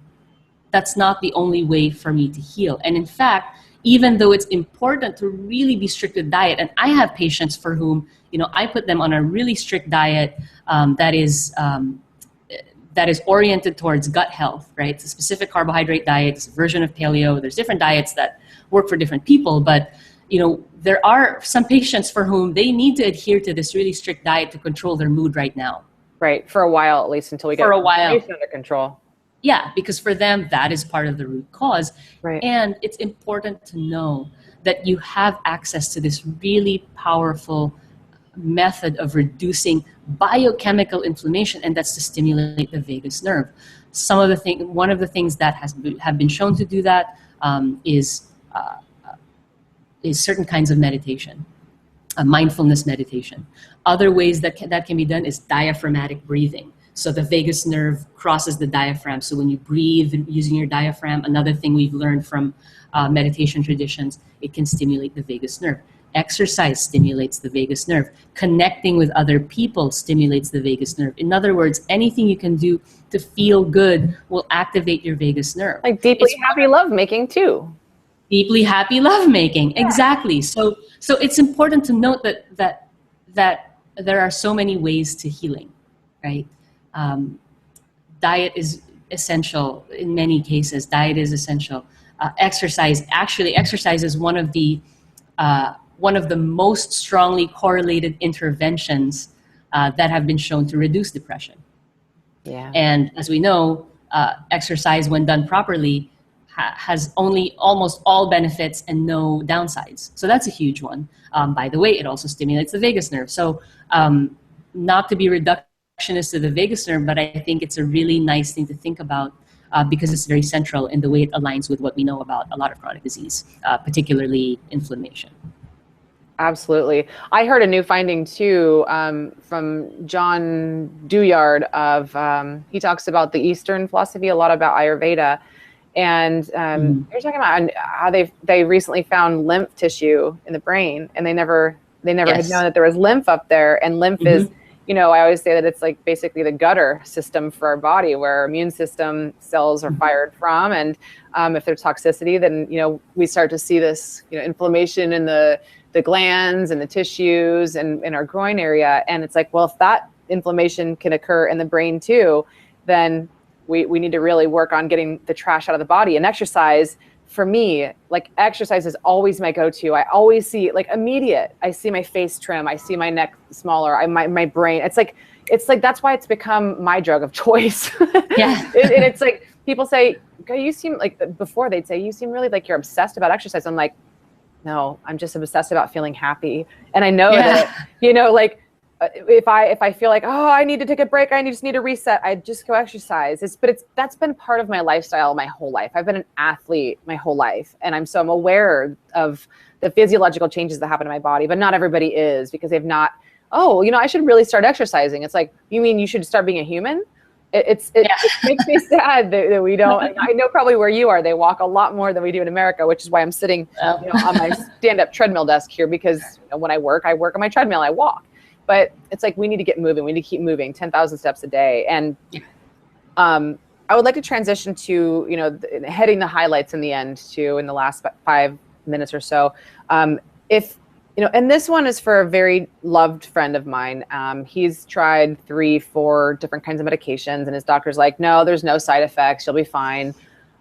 that's not the only way for me to heal. And in fact, even though it's important to really be strict with diet, and I have patients for whom, I put them on a really strict diet that is oriented towards gut health, right? It's a specific carbohydrate diet, it's a version of paleo. There's different diets that work for different people, but there are some patients for whom they need to adhere to this really strict diet to control their mood right now. Right, for a while at least, until we get inflammation under control. Yeah, because for them, that is part of the root cause. Right. And it's important to know that you have access to this really powerful method of reducing biochemical inflammation, and that's to stimulate the vagus nerve. One of the things that have been shown to do that is certain kinds of meditation, mindfulness meditation. Other ways that can be done is diaphragmatic breathing. So the vagus nerve crosses the diaphragm. So when you breathe using your diaphragm, another thing we've learned from meditation traditions, it can stimulate the vagus nerve. Exercise stimulates the vagus nerve. Connecting with other people stimulates the vagus nerve. In other words, anything you can do to feel good will activate your vagus nerve. Like deeply happy lovemaking too. Deeply happy lovemaking, yeah. Exactly. So it's important to note that there are so many ways to healing, right? Diet is essential in many cases. Diet is essential. Exercise is one of the most strongly correlated interventions that have been shown to reduce depression. Yeah. And as we know, exercise, when done properly, has only almost all benefits and no downsides. So that's a huge one. By the way, it also stimulates the vagus nerve. So not to be reductionist to the vagus nerve, but I think it's a really nice thing to think about because it's very central in the way it aligns with what we know about a lot of chronic disease, particularly inflammation. Absolutely. I heard a new finding too from John Duyard he talks about the Eastern philosophy, a lot about Ayurveda. And you're talking about how they recently found lymph tissue in the brain, and they never had known that there was lymph up there. And lymph is, I always say that it's like basically the gutter system for our body, where our immune system cells are fired from. And if there's toxicity, then, we start to see this, inflammation in the glands and the tissues and in our groin area. And it's like, well, if that inflammation can occur in the brain too, then we need to really work on getting the trash out of the body. And exercise, for me, like exercise is always my go-to. I always see like immediate. I see my face trim. I see my neck smaller. My brain. It's like that's why it's become my drug of choice. Yeah. And it's like people say, you seem like, before they'd say, you seem really like you're obsessed about exercise. I'm like, no, I'm just obsessed about feeling happy. And I know that, like if I feel like, oh, I need to take a break, I just need to reset, I just go exercise. That's been part of my lifestyle my whole life. I've been an athlete my whole life. And I'm aware of the physiological changes that happen in my body, but not everybody is, because they've not, I should really start exercising. It's like, you mean you should start being a human? It makes me sad that we don't. I know probably where you are, they walk a lot more than we do in America, which is why I'm sitting on my stand-up treadmill desk here, because when I work on my treadmill, I walk. But it's like, we need to get moving. We need to keep moving 10,000 steps a day. And I would like to transition to, heading the highlights in the end too, in the last 5 minutes or so. And this one is for a very loved friend of mine. He's tried 3-4 different kinds of medications, and his doctor's like, no, there's no side effects. You'll be fine.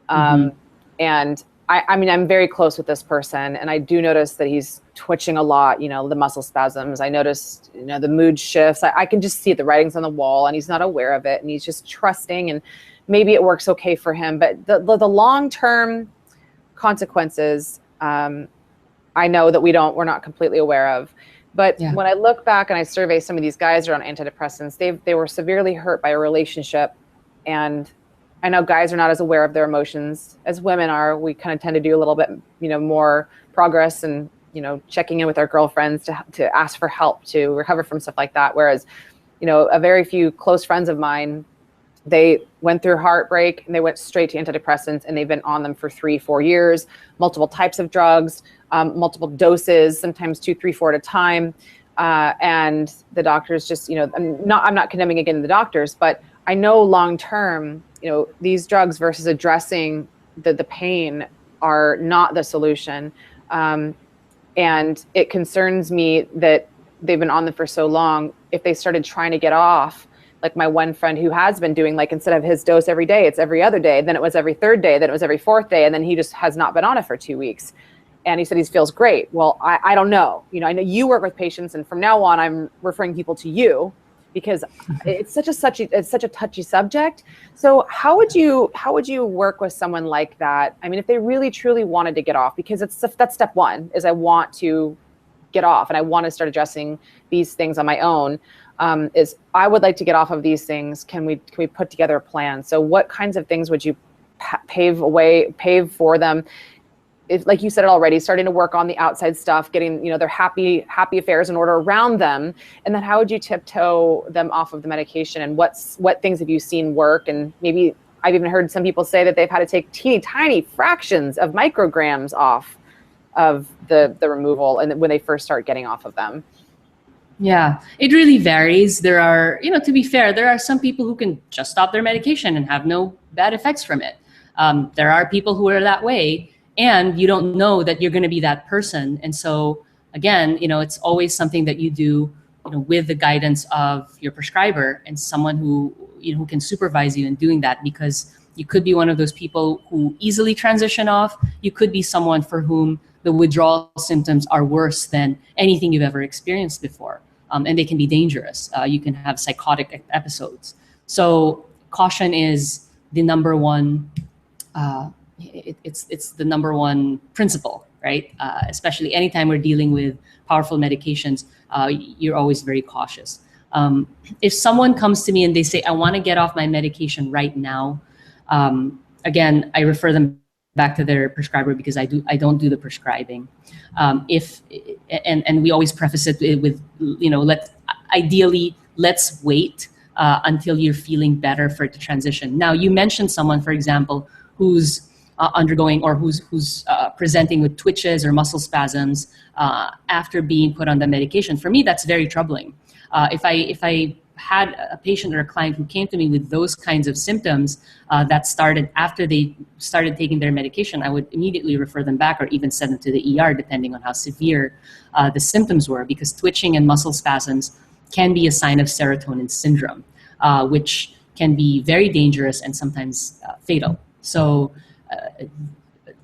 And I'm very close with this person, and I do notice that he's twitching a lot, the muscle spasms. I noticed, the mood shifts. I can just see the writings on the wall, and he's not aware of it, and he's just trusting, and maybe it works okay for him. But the long-term consequences, I know that we're not completely aware of. But when I look back and I survey some of these guys that are on antidepressants, they were severely hurt by a relationship. And I know guys are not as aware of their emotions as women are. We kind of tend to do a little bit, more progress and, checking in with our girlfriends to ask for help to recover from stuff like that. Whereas, a very few close friends of mine, they went through heartbreak and they went straight to antidepressants, and they've been on them for 3-4 years, multiple types of drugs, multiple doses, sometimes 2, 3, 4 at a time. And the doctors just, I'm not condemning again the doctors, but I know long-term, these drugs versus addressing the pain are not the solution. And it concerns me that they've been on them for so long. If they started trying to get off, like my one friend who has been doing, like, instead of his dose every day, it's every other day, then it was every third day, then it was every fourth day, and then he just has not been on it for 2 weeks. And he said he feels great. Well, I don't know. I know you work with patients, and from now on, I'm referring people to you, because it's such a touchy subject. So how would you work with someone like that? I mean, if they really truly wanted to get off, because that's step one, is I want to get off and I want to start addressing these things on my own. Is I would like to get off of these things. Can we put together a plan? So what kinds of things would you pave for them? If, like you said it already, starting to work on the outside stuff, getting, their happy affairs in order around them. And then how would you tiptoe them off of the medication, and what things have you seen work? And maybe I've even heard some people say that they've had to take teeny tiny fractions of micrograms off of the removal, and when they first start getting off of them. Yeah, it really varies. There are, to be fair, there are some people who can just stop their medication and have no bad effects from it. There are people who are that way, and you don't know that you're going to be that person. And so again, it's always something that you do, with the guidance of your prescriber and someone who can supervise you in doing that, because you could be one of those people who easily transition off. You could be someone for whom the withdrawal symptoms are worse than anything you've ever experienced before. And they can be dangerous. You can have psychotic episodes. So caution is the number one it's the number one principle, right? Especially anytime we're dealing with powerful medications, you're always very cautious. If someone comes to me and they say, I want to get off my medication right now, again, I refer them back to their prescriber because I don't do the prescribing. And we always preface it with, ideally, let's wait until you're feeling better for it to transition. Now, you mentioned someone, for example, who's undergoing or who's presenting with twitches or muscle spasms after being put on the medication. For me, that's very troubling. If I had a patient or a client who came to me with those kinds of symptoms that started after they started taking their medication, I would immediately refer them back or even send them to the ER depending on how severe the symptoms were, because twitching and muscle spasms can be a sign of serotonin syndrome, which can be very dangerous and sometimes fatal. So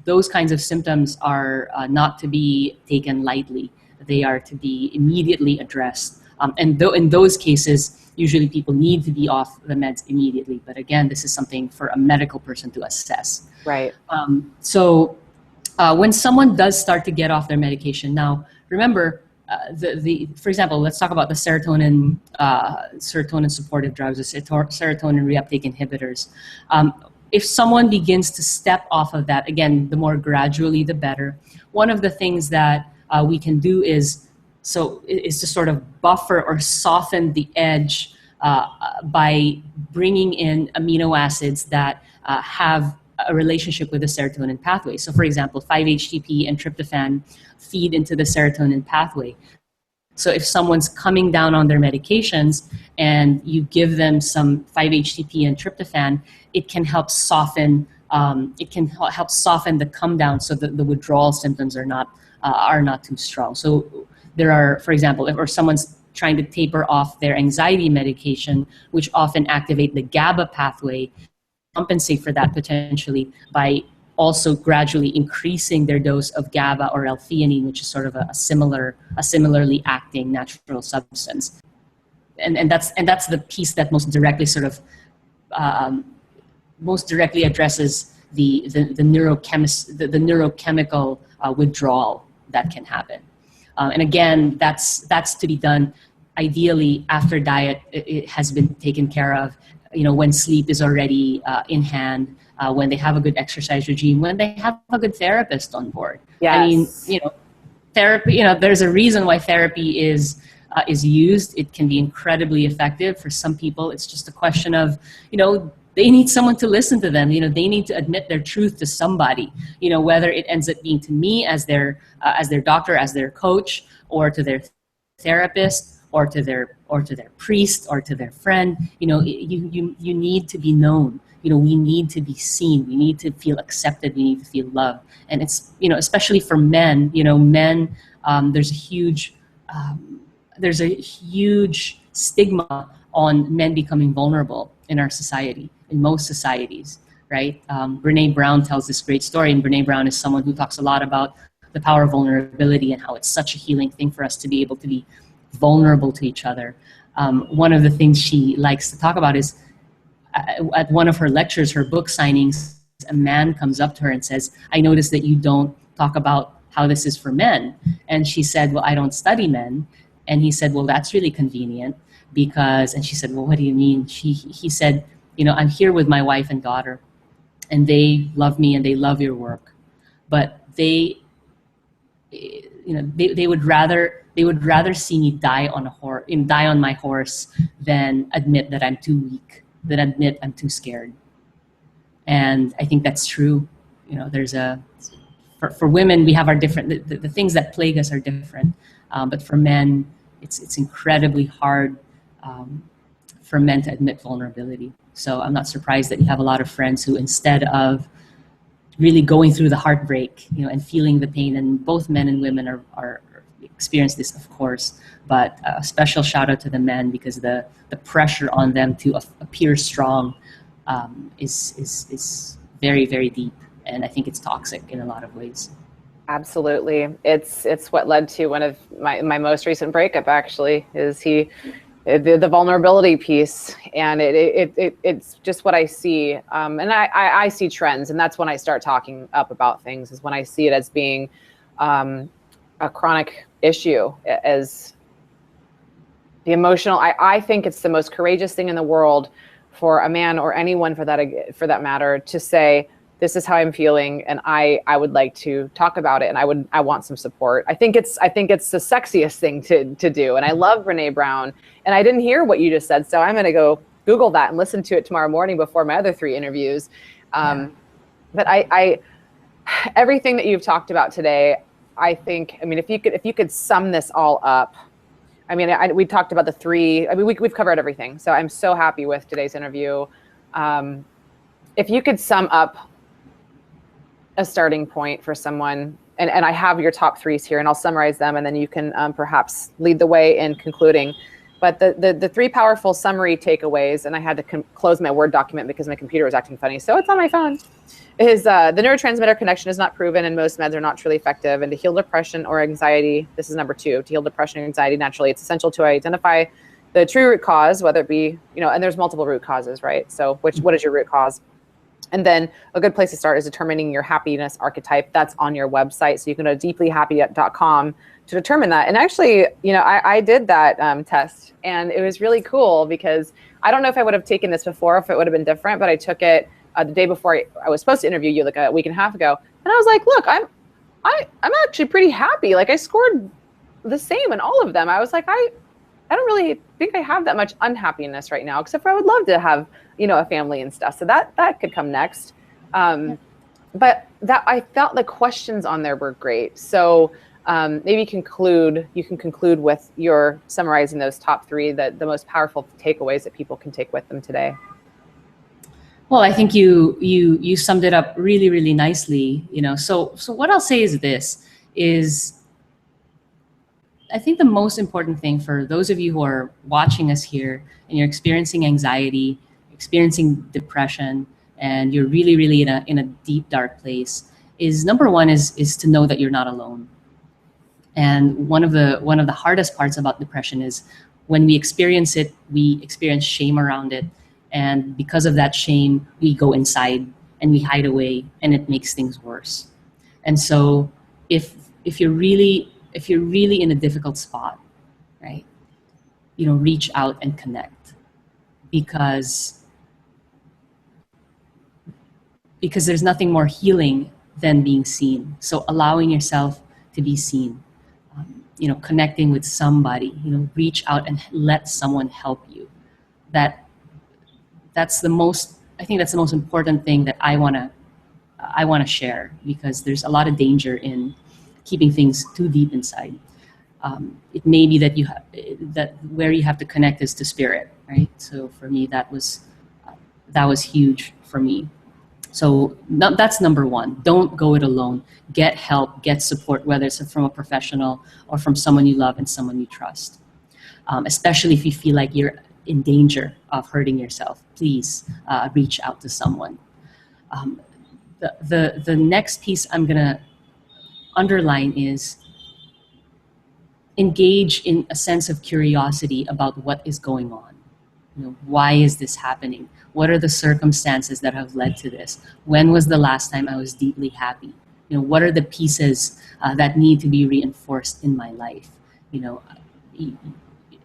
those kinds of symptoms are not to be taken lightly. They are to be immediately addressed. And in those cases, usually people need to be off the meds immediately. But again, this is something for a medical person to assess. Right. So when someone does start to get off their medication, now remember, for example, let's talk about the serotonin supportive drugs, the serotonin reuptake inhibitors. If someone begins to step off of that, again, the more gradually, the better. One of the things that we can do is to sort of buffer or soften the edge by bringing in amino acids that have a relationship with the serotonin pathway. So for example, 5-HTP and tryptophan feed into the serotonin pathway. So if someone's coming down on their medications and you give them some 5-HTP and tryptophan, it can help soften the come down so that the withdrawal symptoms are not too strong. So there are, for example, if someone's trying to taper off their anxiety medication, which often activate the GABA pathway, compensate for that potentially by also gradually increasing their dose of GABA or L-theanine, which is sort of a similarly acting natural substance. And that's the piece that most directly addresses the neurochemical withdrawal that can happen. And again, that's to be done ideally after diet it has been taken care of, when sleep is already in hand, when they have a good exercise regime, when they have a good therapist on board. Yes. I mean, therapy, there's a reason why therapy is used. It can be incredibly effective. For some people, it's just a question of, they need someone to listen to them. They need to admit their truth to somebody, whether it ends up being to me as their doctor, as their coach, or to their therapist, or to their priest, or to their friend. You need to be known. We need to be seen. We need to feel accepted. We need to feel loved. And it's, especially for men, there's a huge stigma on men becoming vulnerable in our society, in most societies, right? Brene Brown tells this great story, and Brene Brown is someone who talks a lot about the power of vulnerability and how it's such a healing thing for us to be able to be vulnerable to each other. One of the things she likes to talk about is at one of her lectures, her book signings, a man comes up to her and says, I noticed that you don't talk about how this is for men. And she said, well, I don't study men. And he said, well, that's really convenient and she said, well, what do you mean? He said, I'm here with my wife and daughter, and they love me and they love your work, but they would rather see me die on my horse than admit that I'm too weak, than admit I'm too scared. And I think that's true. For women, we have our different, the things that plague us are different. But for men, it's incredibly hard for men to admit vulnerability. So I'm not surprised that you have a lot of friends who, instead of really going through the heartbreak, and feeling the pain, and both men and women are experience this, of course, but a special shout out to the men, because the pressure on them to appear strong is very, very deep. And I think it's toxic in a lot of ways. Absolutely. It's what led to one of my most recent breakup, actually, is he the vulnerability piece, and it's just what I see. And I see trends, and that's when I start talking up about things, is when I see it as being a chronic issue, as the emotional. I think it's the most courageous thing in the world for a man, or anyone for that matter, to say, this is how I'm feeling, and I would like to talk about it, and I want some support. I think it's the sexiest thing to do. And I love Brene Brown, and I didn't hear what you just said, so I'm going to go Google that and listen to it tomorrow morning before my other 3 interviews. But I everything that you've talked about today, I think, I mean, if you could sum this all up, I mean, we talked about the 3. I mean, we've covered everything. So I'm so happy with today's interview. If you could sum up a starting point for someone, and I have your top 3s here, and I'll summarize them, and then you can perhaps lead the way in concluding. But the 3 powerful summary takeaways, and I had to close my Word document because my computer was acting funny, so it's on my phone, is the neurotransmitter connection is not proven, and most meds are not truly effective. And to heal depression or anxiety, this is number 2, to heal depression or anxiety naturally, it's essential to identify the true root cause, whether it be, and there's multiple root causes, right? So what is your root cause? And then a good place to start is determining your happiness archetype. That's on your website. So you can go to deeplyhappy.com to determine that. And actually, I did that test, and it was really cool, because I don't know if I would have taken this before, if it would have been different, but I took it the day before I was supposed to interview you, like a week and a half ago. And I was like, look, I'm actually pretty happy. Like, I scored the same in all of them. I was like, I don't really think I have that much unhappiness right now, except for I would love to have, a family and stuff. So that could come next. But that, I felt the questions on there were great. So maybe you can conclude with your summarizing those top 3, the most powerful takeaways that people can take with them today. Well, I think you summed it up really, really nicely. So what I'll say is this, I think the most important thing for those of you who are watching us here and you're experiencing anxiety, experiencing depression, and you're really, really in a deep, dark place, is number 1 is to know that you're not alone. And one of the hardest parts about depression is when we experience it, we experience shame around it. And because of that shame, we go inside and we hide away, and it makes things worse. And so if you're really in a difficult spot, right, reach out and connect, because there's nothing more healing than being seen. So allowing yourself to be seen, connecting with somebody, reach out and let someone help you. That's the most important thing that I want to share, because there's a lot of danger in keeping things too deep inside. It may be that where you have to connect is to spirit, right? So for me, that was huge for me. So that's number 1. Don't go it alone. Get help, get support, whether it's from a professional or from someone you love and someone you trust. Especially if you feel like you're in danger of hurting yourself, please reach out to someone. The next piece I'm gonna underline is engage in a sense of curiosity about what is going on. Why is this happening? What are the circumstances that have led to this? When was the last time I was deeply happy? What are the pieces that need to be reinforced in my life?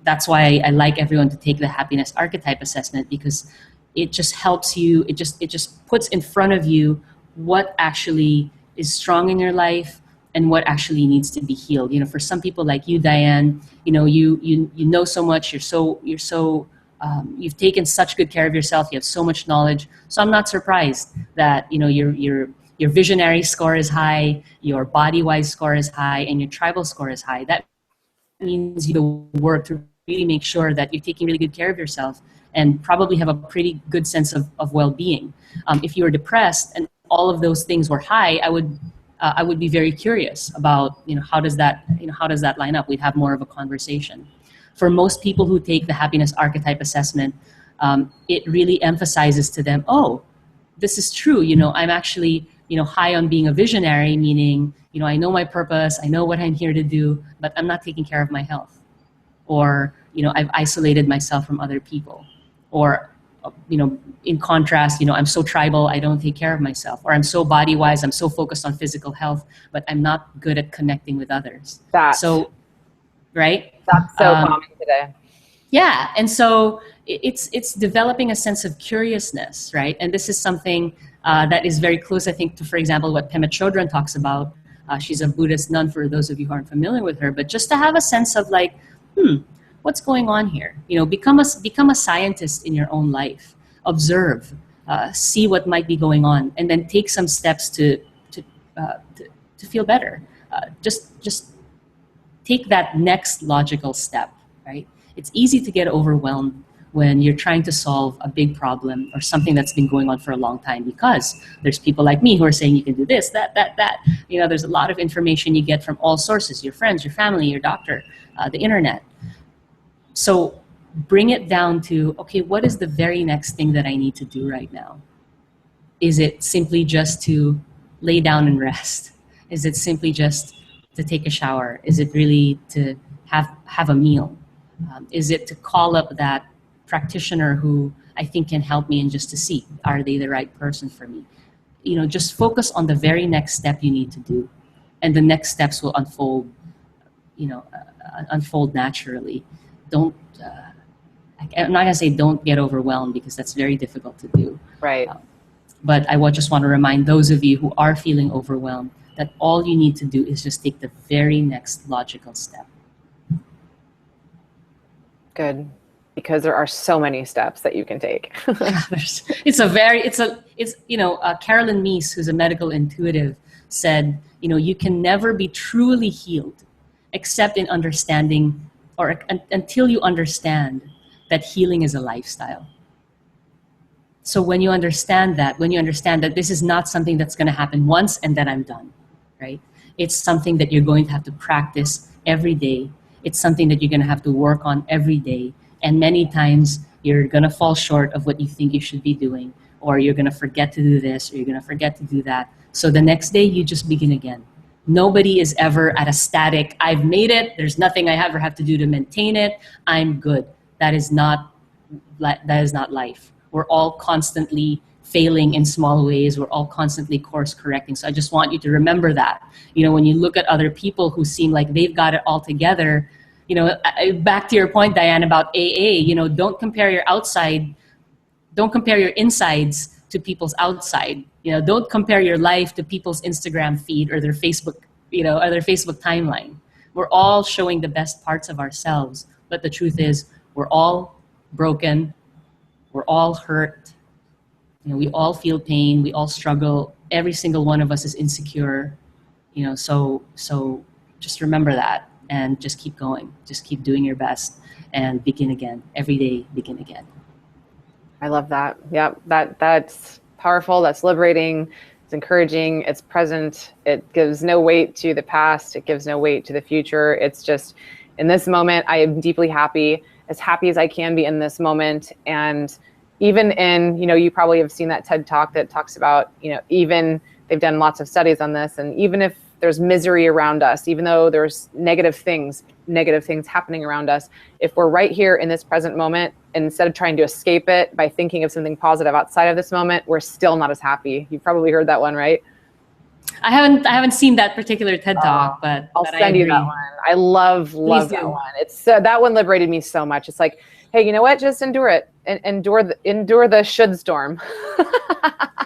That's why I like everyone to take the happiness archetype assessment, because it just helps you. It just puts in front of you what actually is strong in your life and what actually needs to be healed. For some people like you, Diane, you know so much. You've taken such good care of yourself. You have so much knowledge. So I'm not surprised that your visionary score is high, your body-wise score is high, and your tribal score is high. That means you do the work to really make sure that you're taking really good care of yourself and probably have a pretty good sense of well-being. If you were depressed and all of those things were high, I would be very curious about how does that line up. We'd have more of a conversation. For most people who take the happiness archetype assessment, it really emphasizes to them, oh, this is true. I'm actually high on being a visionary, meaning I know my purpose, I know what I'm here to do, but I'm not taking care of my health. Or I've isolated myself from other people, or in contrast, I'm so tribal, I don't take care of myself, or I'm so body wise, I'm so focused on physical health, but I'm not good at connecting with others. So, right? That's so common today. Yeah, and so it's developing a sense of curiousness, right? And this is something that is very close, I think, to, for example, what Pema Chodron talks about. She's a Buddhist nun, for those of you who aren't familiar with her, but just to have a sense of like, what's going on here? Become a scientist in your own life. Observe, see what might be going on, and then take some steps to feel better. Just take that next logical step, right? It's easy to get overwhelmed when you're trying to solve a big problem or something that's been going on for a long time, because there's people like me who are saying you can do this, that. There's a lot of information you get from all sources, your friends, your family, your doctor, the internet. So bring it down to, okay, what is the very next thing that I need to do right now? Is it simply just to lay down and rest? Is it simply just to take a shower? Is it really to have a meal? Is it to call up that practitioner who I think can help me, and just to see, are they the right person for me? Just focus on the very next step you need to do, and the next steps will unfold, unfold naturally. Don't, I'm not gonna say don't get overwhelmed, because that's very difficult to do. Right. But I just want to remind those of you who are feeling overwhelmed that all you need to do is just take the very next logical step. Good. Because there are so many steps that you can take. Carolyn Meese, who's a medical intuitive, said, you can never be truly healed except in understanding, or until you understand that healing is a lifestyle. So when you understand that this is not something that's going to happen once and then I'm done, right? It's something that you're going to have to practice every day. It's something that you're going to have to work on every day. And many times you're going to fall short of what you think you should be doing, or you're going to forget to do this, or you're going to forget to do that. So the next day you just begin again. Nobody is ever at a static, I've made it, there's nothing I ever have to do to maintain it, I'm good. That is not life. We're all constantly failing in small ways. We're all constantly course correcting. So I just want you to remember that. When you look at other people who seem like they've got it all together, back to your point, Diane, about AA, don't compare your insides to people's outside. Don't compare your life to people's Instagram feed or their Facebook, or their Facebook timeline. We're all showing the best parts of ourselves, but the truth is we're all broken. We're all hurt. We all feel pain. We all struggle. Every single one of us is insecure. So just remember that, and just keep going. Just keep doing your best and begin again. Every day, begin again. I love that. Yeah, that's powerful. That's liberating. It's encouraging. It's present. It gives no weight to the past. It gives no weight to the future. It's just, in this moment, I am deeply happy as I can be in this moment. And even in, you probably have seen that TED Talk that talks about, even they've done lots of studies on this, and even if there's misery around us, even though there's negative things happening around us, if we're right here in this present moment, instead of trying to escape it by thinking of something positive outside of this moment, we're still not as happy. You've probably heard that one, right? I haven't seen that particular TED Talk, but I'll send you that one. I love that one. It's that one liberated me so much. It's like, hey, you know what? Just endure it, and endure the should storm.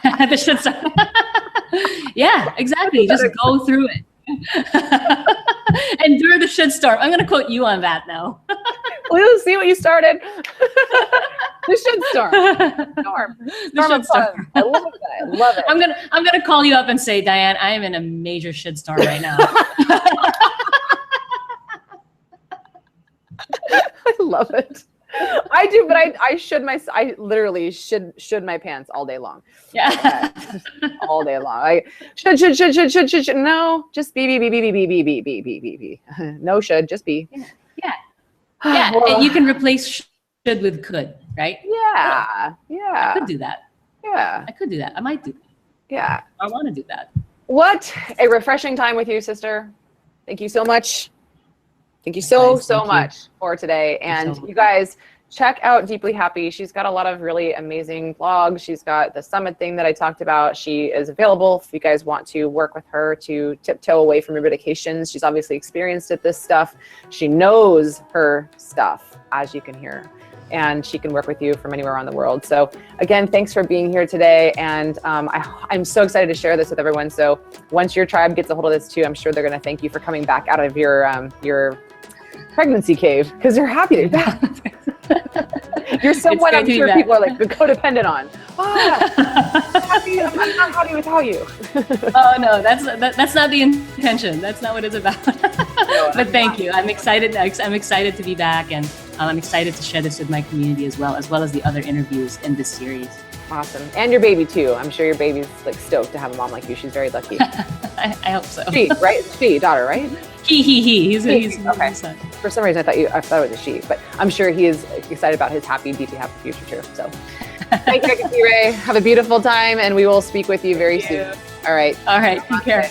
The should storm. Yeah, exactly. Just go through it. Endure the should storm. I'm going to quote you on that now. We'll see what you started. The should storm. The should storm. I love that. I love it. I'm gonna call you up and say, Diane, I am in a major should storm right now. I love it. I do, but I literally should my pants all day long. Yeah. All day long. I should. No, just be. No should, just be. Yeah. Yeah. Well, and you can replace should with could, right? Yeah. I could do that. Yeah. I could do that. I might do that. Yeah. I want to do that. What a refreshing time with you, sister. Thank you so much. Thank you so Thank you. much for today. And you guys, check out Deeply Happy. She's got a lot of really amazing blogs. She's got the summit thing that I talked about. She is available if you guys want to work with her to tiptoe away from your medications. She's obviously experienced at this stuff. She knows her stuff, as you can hear, and she can work with you from anywhere around the world. So again, thanks for being here today. And I'm so excited to share this with everyone. So once your tribe gets a hold of this too, I'm sure they're going to thank you for coming back out of your pregnancy cave, because they're happy to be back. You're someone I'm sure people are like codependent on. I'm not happy without you. Oh no, that's not the intention. That's not what it's about. No, but thank you. I'm excited. I'm excited to be back, and I'm excited to share this with my community as well as the other interviews in this series. Awesome. And your baby too. I'm sure your baby's like stoked to have a mom like you. She's very lucky. I hope so. She, right? She, daughter, right? He's okay. son. For some reason, I thought it was a she, but I'm sure he is excited about his deeply happy future too. So, thank you, Dr. Teray. Have a beautiful time, and we will speak with you very soon. All right. Take care.